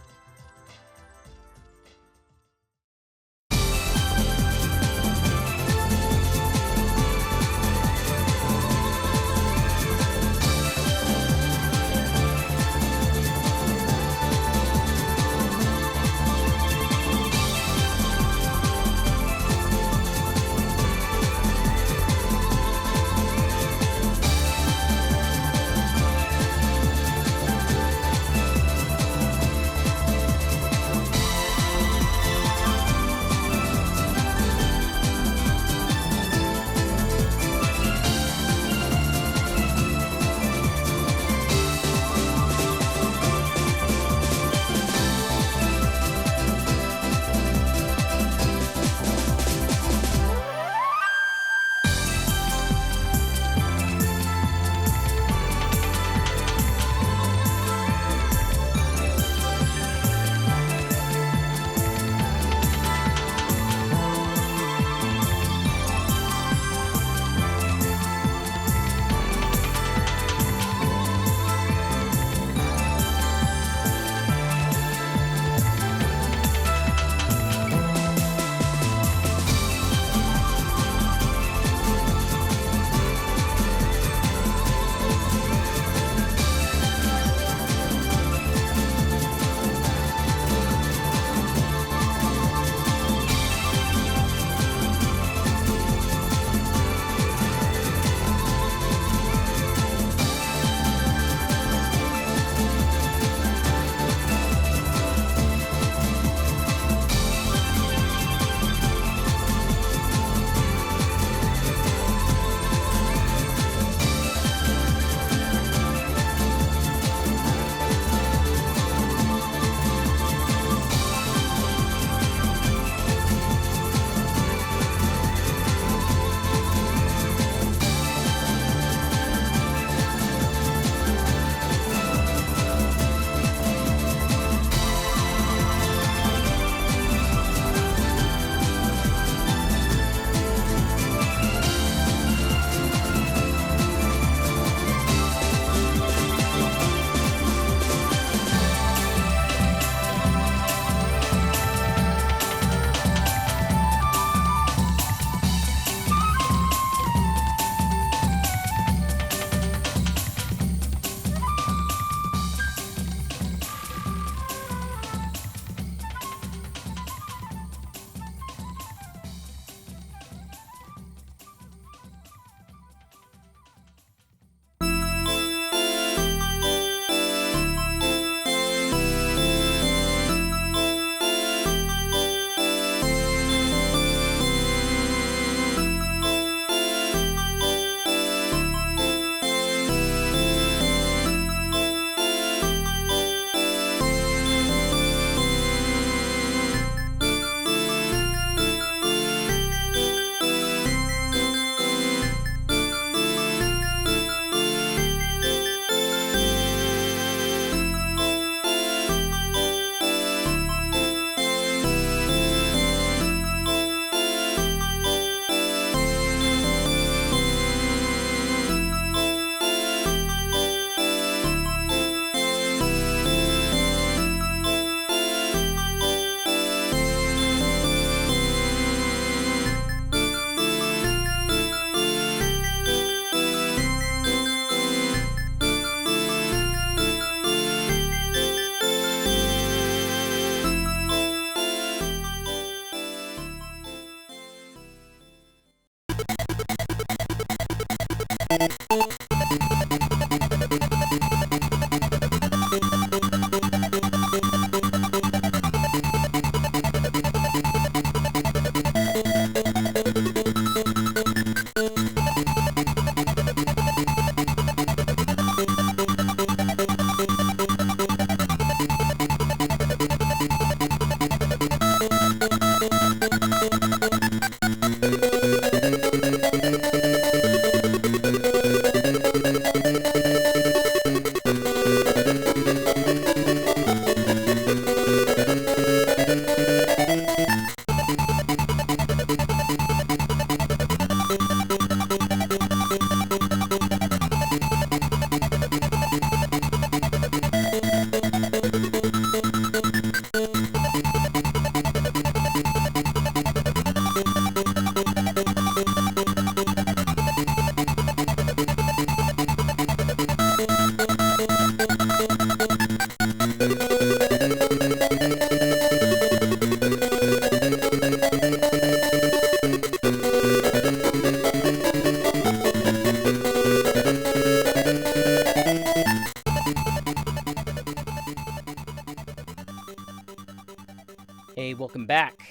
welcome back.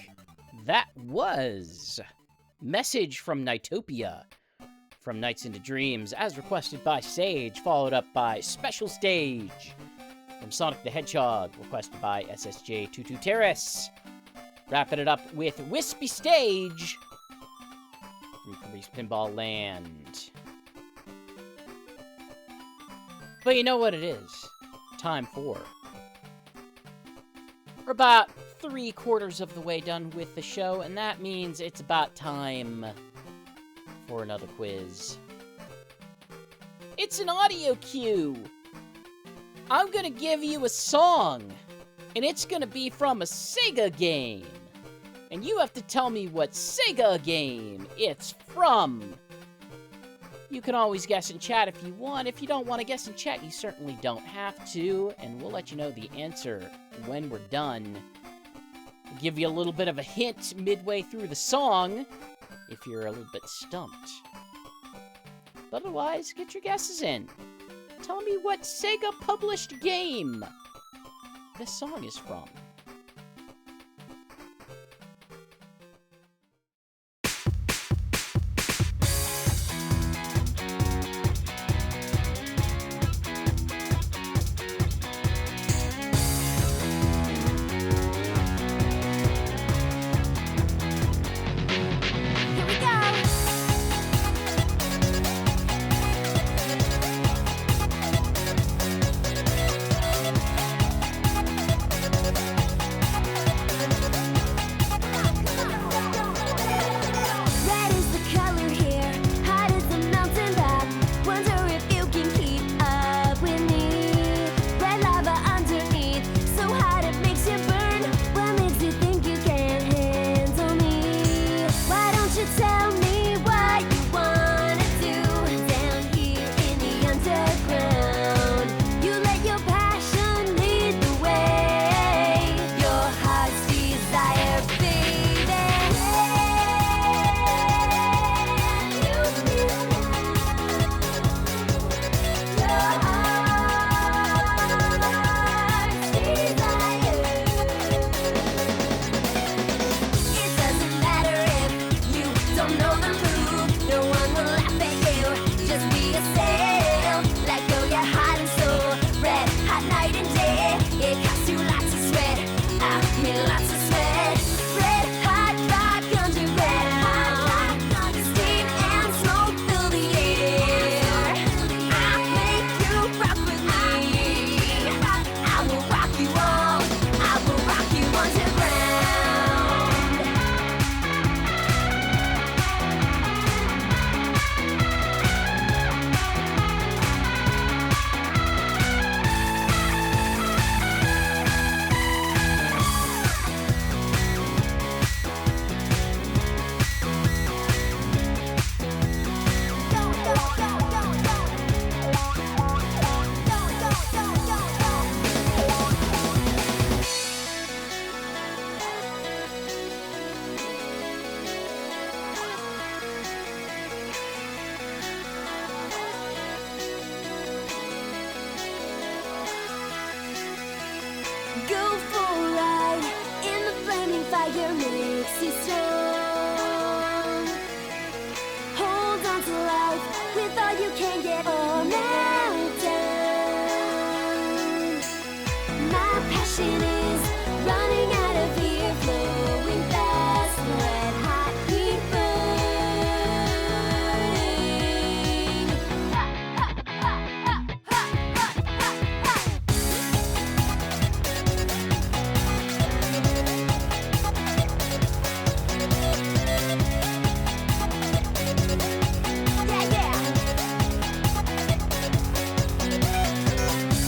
That was Message from Nightopia from Nights into Dreams, as requested by Sage, followed up by Special Stage from Sonic the Hedgehog, requested by SSJ22 Terrace. Wrapping it up with Wispy Stage from Caprice Pinball Land. But you know what it is? Time for. We're about 3/4 of the way done with the show, and that means it's about time for another quiz. It's an audio cue! I'm gonna give you a song, and it's gonna be from a SEGA game. And you have to tell me what SEGA game it's from. You can always guess in chat if you want. If you don't want to guess in chat, you certainly don't have to, and we'll let you know the answer when we're done. We'll give you a little bit of a hint midway through the song if you're a little bit stumped. But otherwise, get your guesses in. Tell me what SEGA published game this song is from.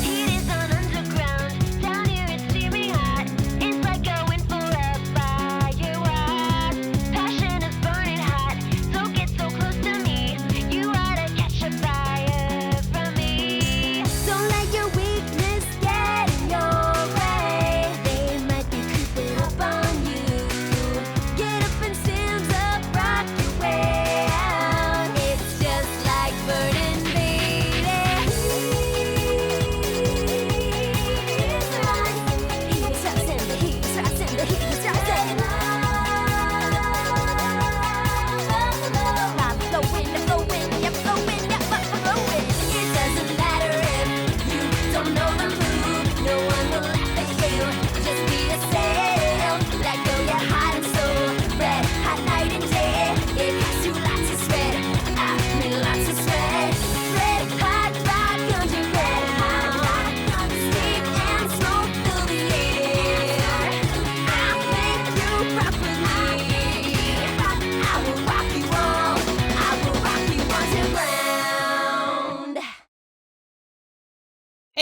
Heat is on underground. Down here it's steaming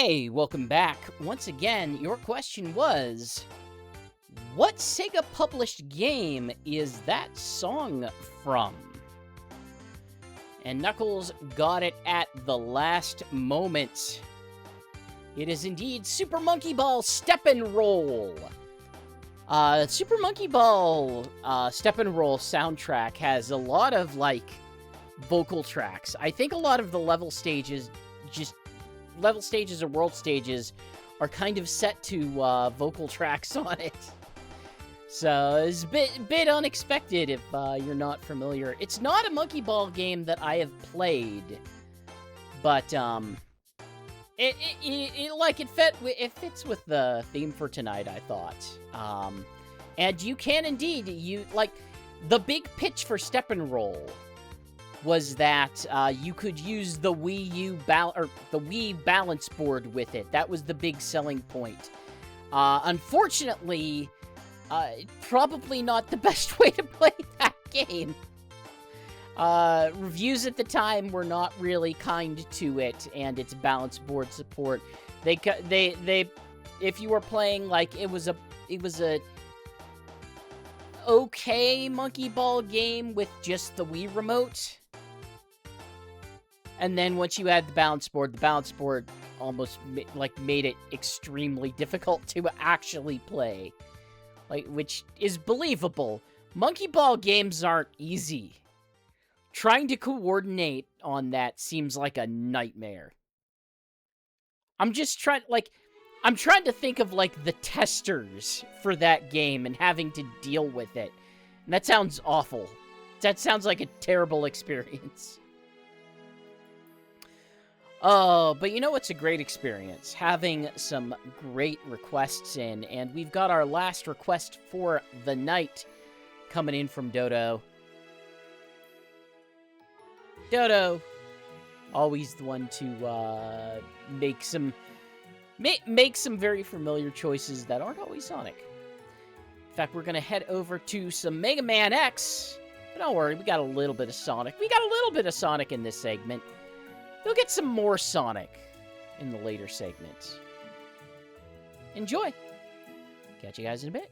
Hey, welcome back. Once again, your question was, what Sega published game is that song from? And Knuckles got it at the last moment. It is indeed Super Monkey Ball Step and Roll. Super Monkey Ball Step and Roll soundtrack has a lot of, like, vocal tracks. I think a lot of the level stages or world stages are kind of set to vocal tracks on it. So it's a bit unexpected if you're not familiar. It's not a Monkey Ball game that I have played, but it fits with the theme for tonight, I thought. And you can indeed the big pitch for Step and Roll was that you could use the Wii balance board with it. That was the big selling point. Unfortunately, probably not the best way to play that game. Reviews at the time were not really kind to it and its balance board support. They if you were playing like it was a okay Monkey Ball game with just the Wii remote. And then once you add the balance board almost made it extremely difficult to actually play. Which is believable. Monkey Ball games aren't easy. Trying to coordinate on that seems like a nightmare. I'm trying to think of, the testers for that game and having to deal with it. And that sounds awful. That sounds like a terrible experience. Oh, but you know what's a great experience? Having some great requests in, and we've got our last request for the night coming in from Dodo. Dodo, always the one to make some very familiar choices that aren't always Sonic. In fact, we're gonna head over to some Mega Man X. But don't worry, we got a little bit of Sonic. We got a little bit of Sonic in this segment. You'll get some more Sonic in the later segments. Enjoy. Catch you guys in a bit.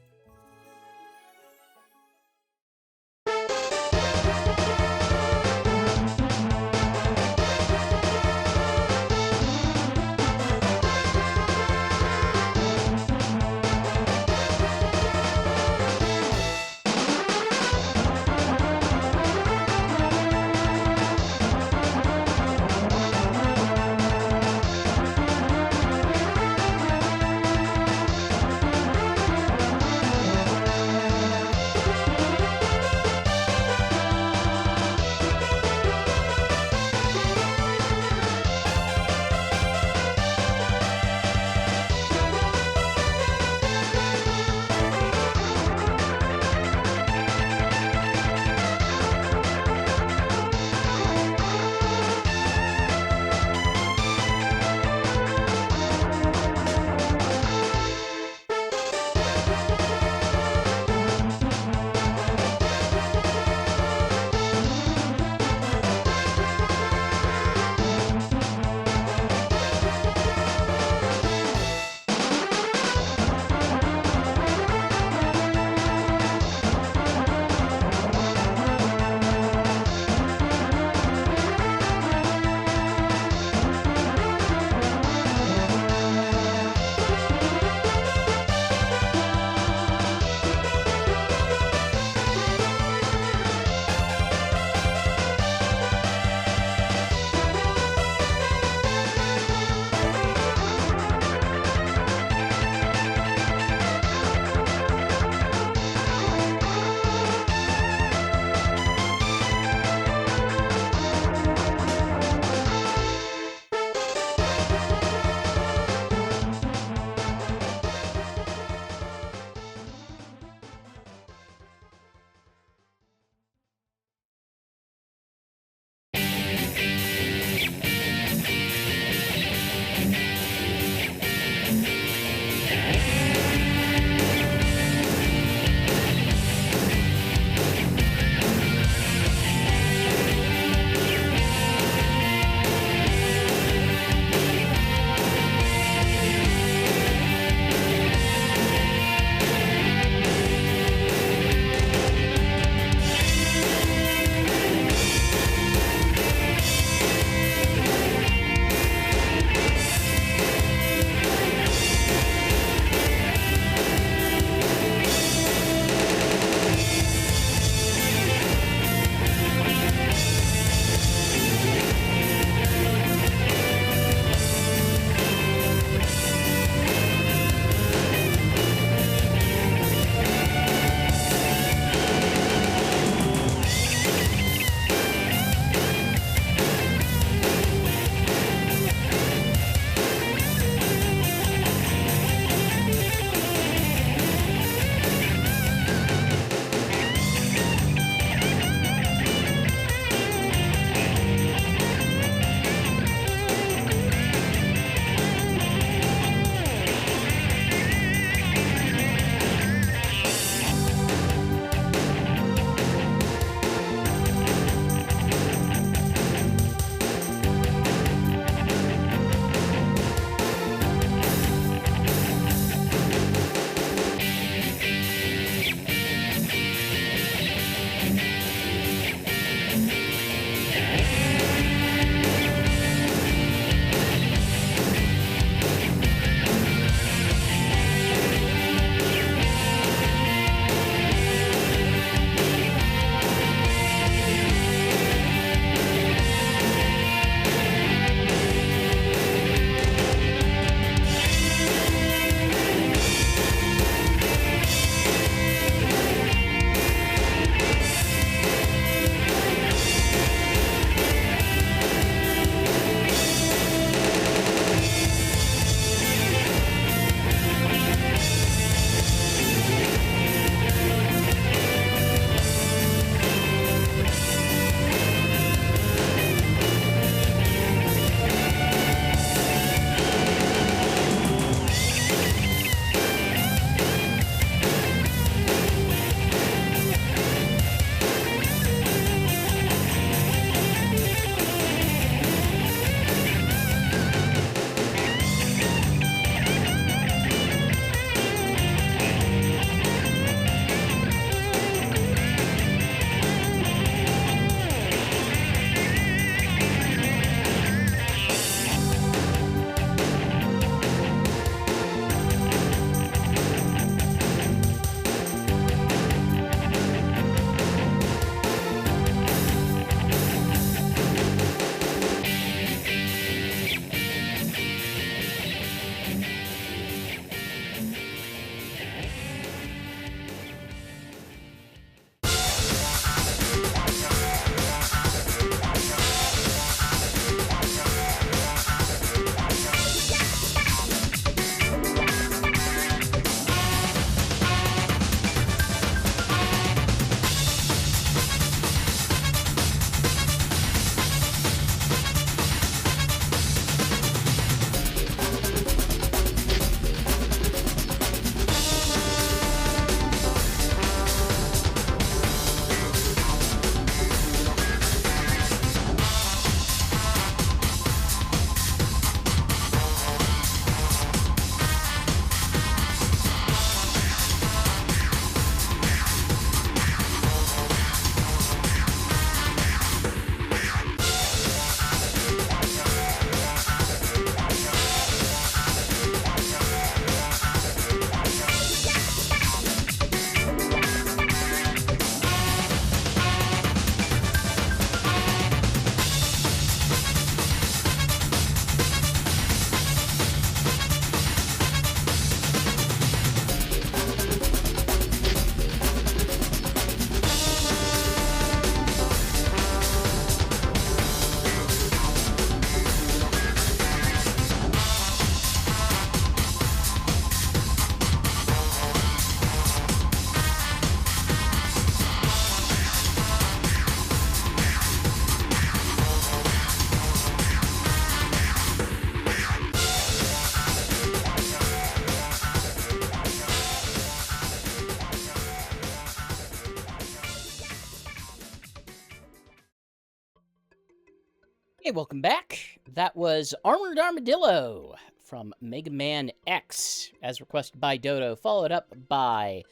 Hey, welcome back. That was Armored Armadillo from Mega Man X, as requested by Dodo, followed up by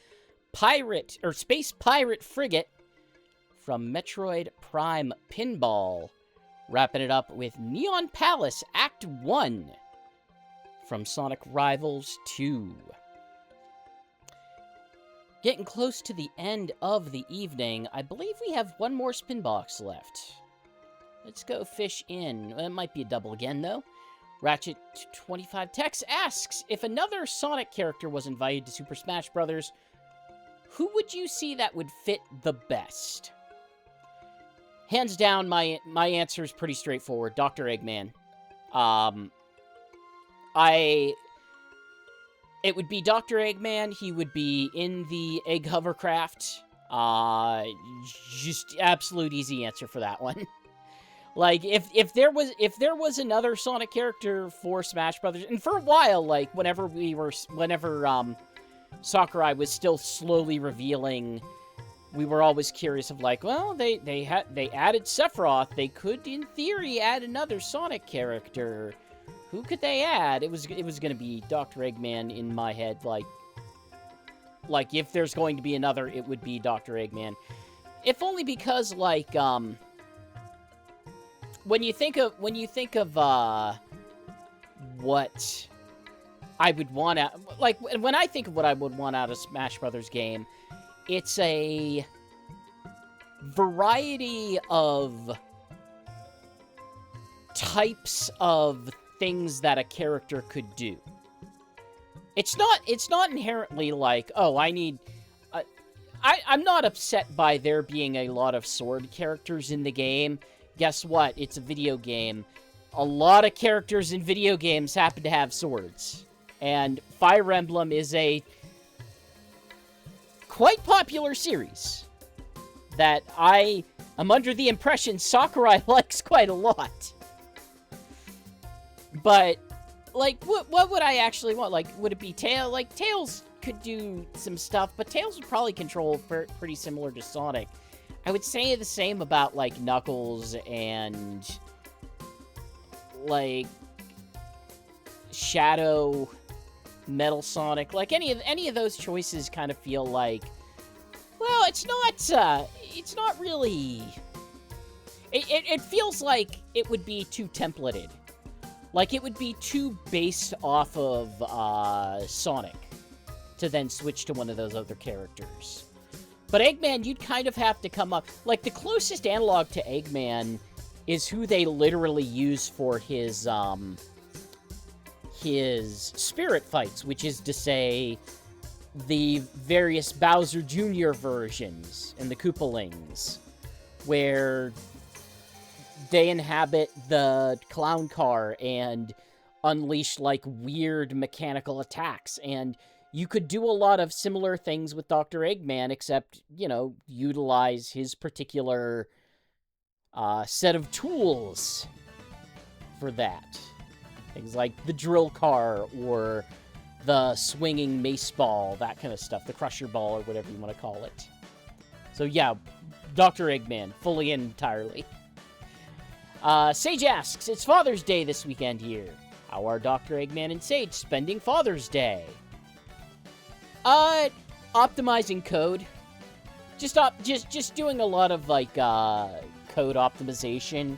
Space Pirate Frigate from Metroid Prime Pinball, wrapping it up with Neon Palace Act 1 from Sonic Rivals 2. Getting close to the end of the evening, I believe we have one more Spinbox left. Let's go fish in. It might be a double again, though. Ratchet25 Tex asks, if another Sonic character was invited to Super Smash Bros., who would you see that would fit the best? Hands down, my answer is pretty straightforward. Dr. Eggman. It would be Dr. Eggman. He would be in the egg hovercraft. Just absolute easy answer for that one. Like, if there was another Sonic character for Smash Brothers, and for a while, like, whenever Sakurai was still slowly revealing, we were always curious of, like, well, they added Sephiroth. They could, in theory, add another Sonic character. Who could they add? It was gonna be Dr. Eggman in my head. Like, if there's going to be another, it would be Dr. Eggman. If only because, like, when you think of what I would want out, like, when I think of what I would want out of Smash Brothers game, it's a variety of types of things that a character could do. It's not inherently like, oh, I need... I'm not upset by there being a lot of sword characters in the game. Guess what? It's a video game. A lot of characters in video games happen to have swords. And Fire Emblem is a quite popular series that I am under the impression Sakurai likes quite a lot. But, like, what would I actually want? Like, would it be Tails? Like, Tails could do some stuff, but Tails would probably control pretty similar to Sonic. I would say the same about, like, Knuckles and, like, Shadow, Metal Sonic. Like, any of those choices kind of feel like, well, it's not really... It feels like it would be too templated. Like, it would be too based off of Sonic to then switch to one of those other characters. But Eggman, you'd kind of have to come up... Like, the closest analog to Eggman is who they literally use for his spirit fights, which is to say, the various Bowser Jr. versions and the Koopalings, where they inhabit the clown car and unleash, like, weird mechanical attacks, and you could do a lot of similar things with Dr. Eggman, except, you know, utilize his particular set of tools for that. Things like the drill car or the swinging mace ball, that kind of stuff. The crusher ball or whatever you want to call it. So yeah, Dr. Eggman, fully and entirely. Sage asks, it's Father's Day this weekend here. How are Dr. Eggman and Sage spending Father's Day? Optimizing code. Just doing a lot of, like, code optimization.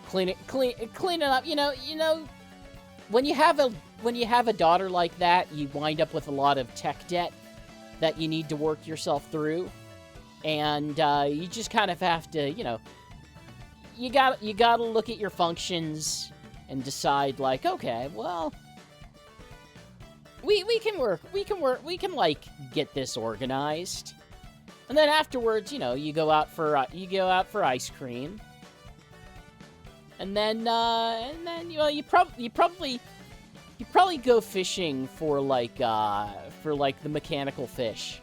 Clean it up. You know, when you have a daughter like that, you wind up with a lot of tech debt that you need to work yourself through. And, you just kind of have to, you know, you gotta look at your functions and decide, like, okay, well, we can, like, get this organized. And then afterwards, you know, you go out for ice cream. And then you know, you probably go fishing for the mechanical fish.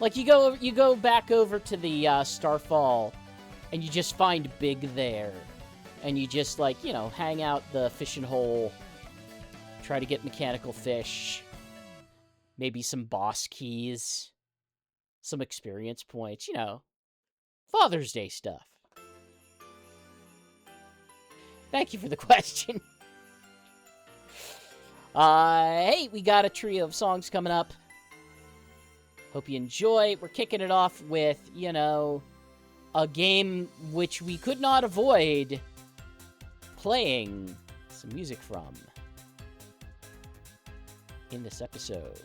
Like, you go back over to the Starfall, and you just find Big there, and you just, like, you know, hang out the fishing hole, try to get mechanical fish, maybe some boss keys, some experience points, you know, Father's Day stuff. Thank you for the question. Hey, we got a trio of songs coming up. Hope you enjoy. We're kicking it off with, you know, a game which we could not avoid playing some music from in this episode.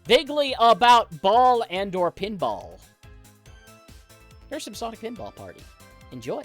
Vaguely about ball and or pinball. Here's some Sonic Pinball Party. Enjoy.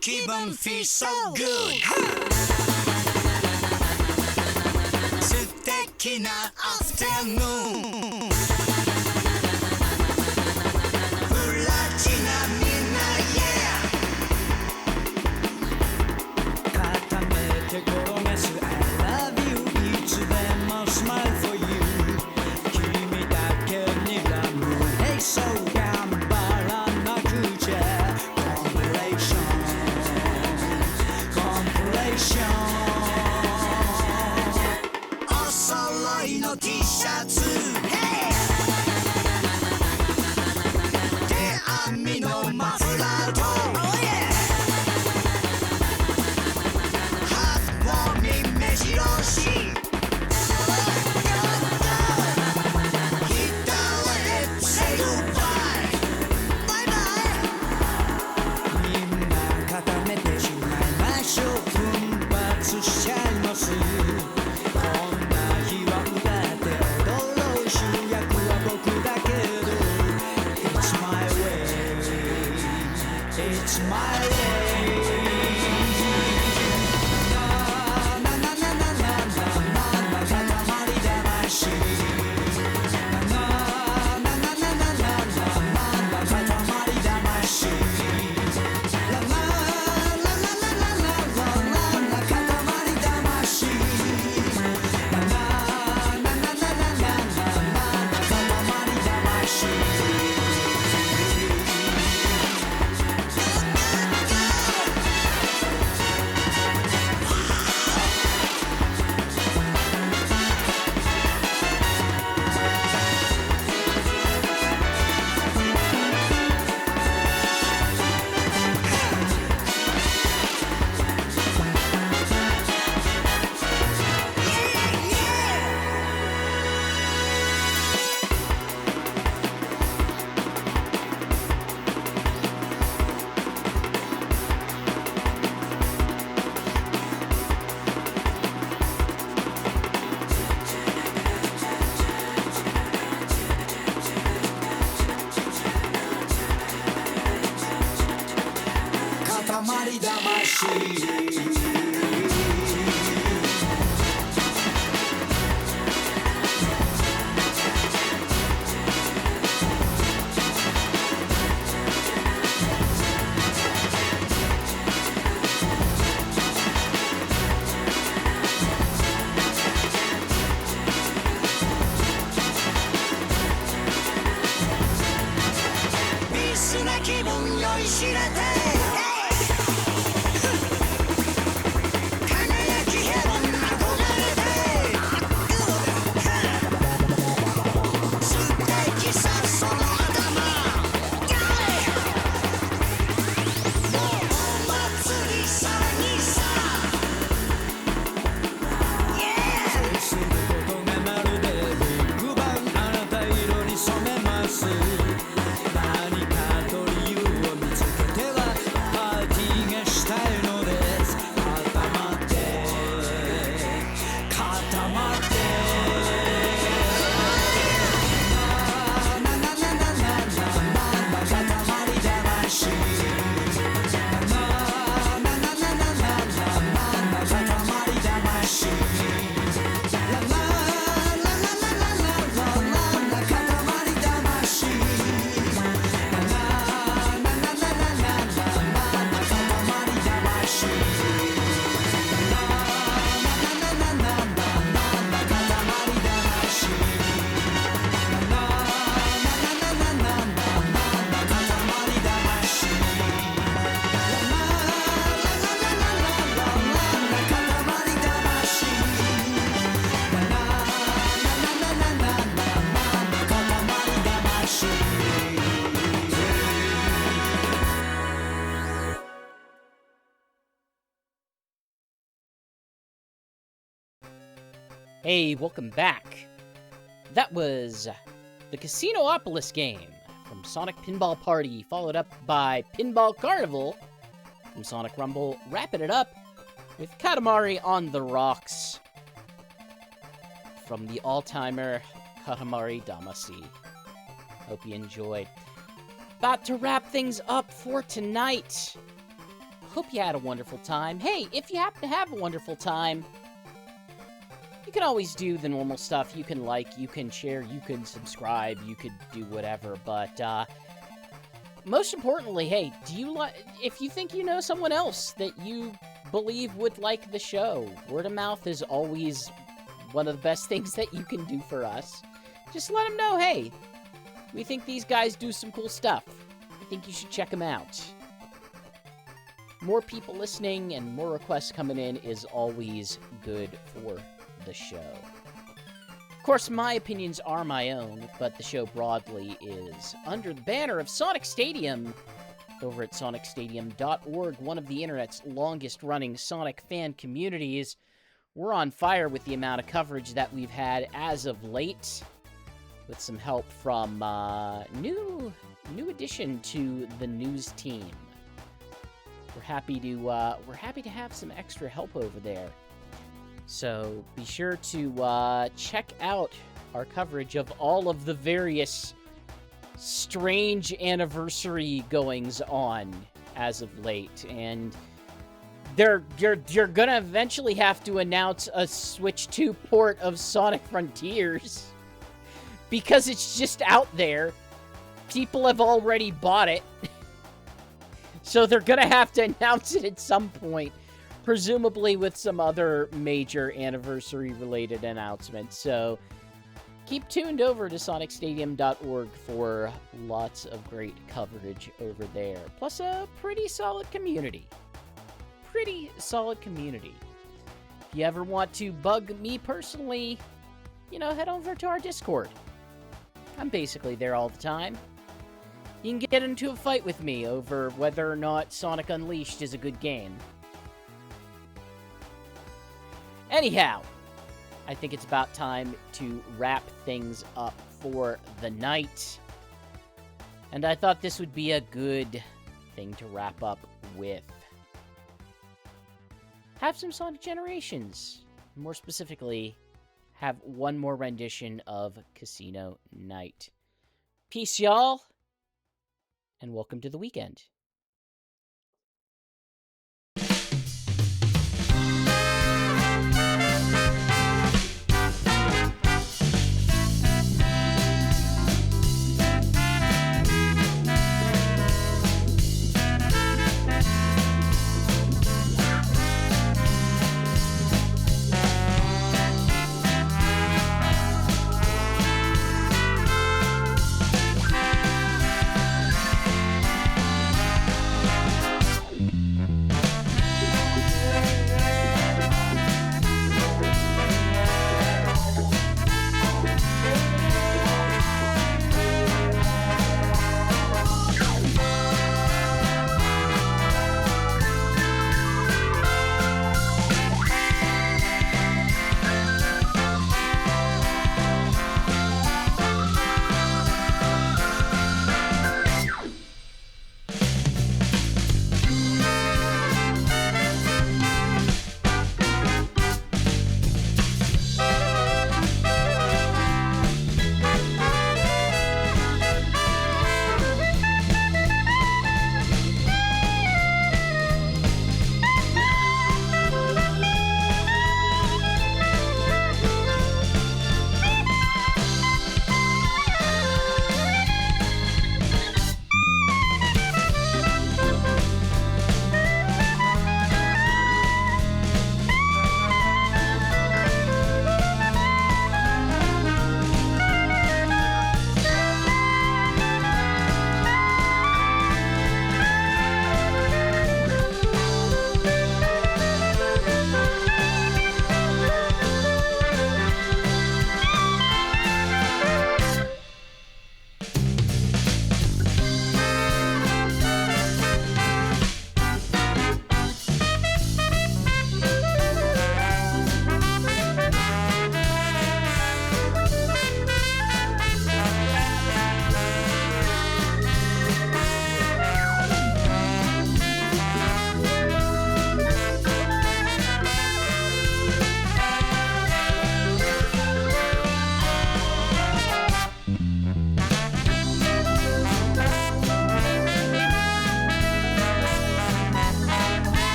気分 feel so good 素敵なアフタヌーンプラチナみんな yeah 固めて転がす I love you いつでも smile for you 君だけにラム Hey so 頑張らなくちゃ Compilation お揃いの T シャツ Hey 手編みのマフラーと Oh yeah ハートウォーミング目白押しSay goodbye バイバイみんな固めてしまいましょう奮発しちゃいますこんな日は歌って踊ろう主役は僕だけど It's my way It's my way ななななななな塊魂気分酔いしれて輝きヘブン憧れて素敵さその頭もうお祭り騒ぎさそうすることがまるでビッグバンあなた色に染めますHey, welcome back. That was the Casinopolis game from Sonic Pinball Party, followed up by Pinball Carnival from Sonic Rumble, wrapping it up with Katamari on the Rocks from the all-timer Katamari Damacy. Hope you enjoyed. About to wrap things up for tonight. Hope you had a wonderful time. Hey, if you happen to have a wonderful time, you can always do the normal stuff. You can like, you can share, you can subscribe, you could do whatever. But most importantly, hey, if you think you know someone else that you believe would like the show, word of mouth is always one of the best things that you can do for us. Just let them know, hey, we think these guys do some cool stuff. I think you should check them out. More people listening and more requests coming in is always good for the show. Of course, my opinions are my own, but the show broadly is under the banner of Sonic Stadium over at sonicstadium.org, one of the internet's longest-running Sonic fan communities. We're on fire with the amount of coverage that we've had as of late, with some help from new addition to the news team. We're happy to have some extra help over there. So be sure to check out our coverage of all of the various strange anniversary goings on as of late, and you're gonna eventually have to announce a Switch 2 port of Sonic Frontiers because it's just out there. People have already bought it. So they're gonna have to announce it at some point, presumably with some other major anniversary-related announcements. So keep tuned over to sonicstadium.org for lots of great coverage over there. Plus a pretty solid community. If you ever want to bug me personally, head over to our Discord. I'm basically there all the time. You can get into a fight with me over whether or not Sonic Unleashed is a good game. Anyhow, I think it's about time to wrap things up for the night. And I thought this would be a good thing to wrap up with. Have some Sonic Generations. More specifically, have one more rendition of Casino Night. Peace, y'all. And welcome to the weekend.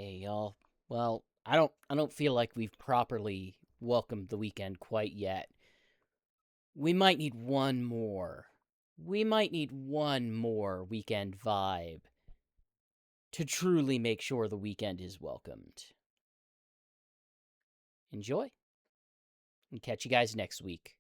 Hey, y'all. Well, I don't feel like we've properly welcomed the weekend quite yet. We might need one more. We might need one more weekend vibe to truly make sure the weekend is welcomed. Enjoy. And catch you guys next week.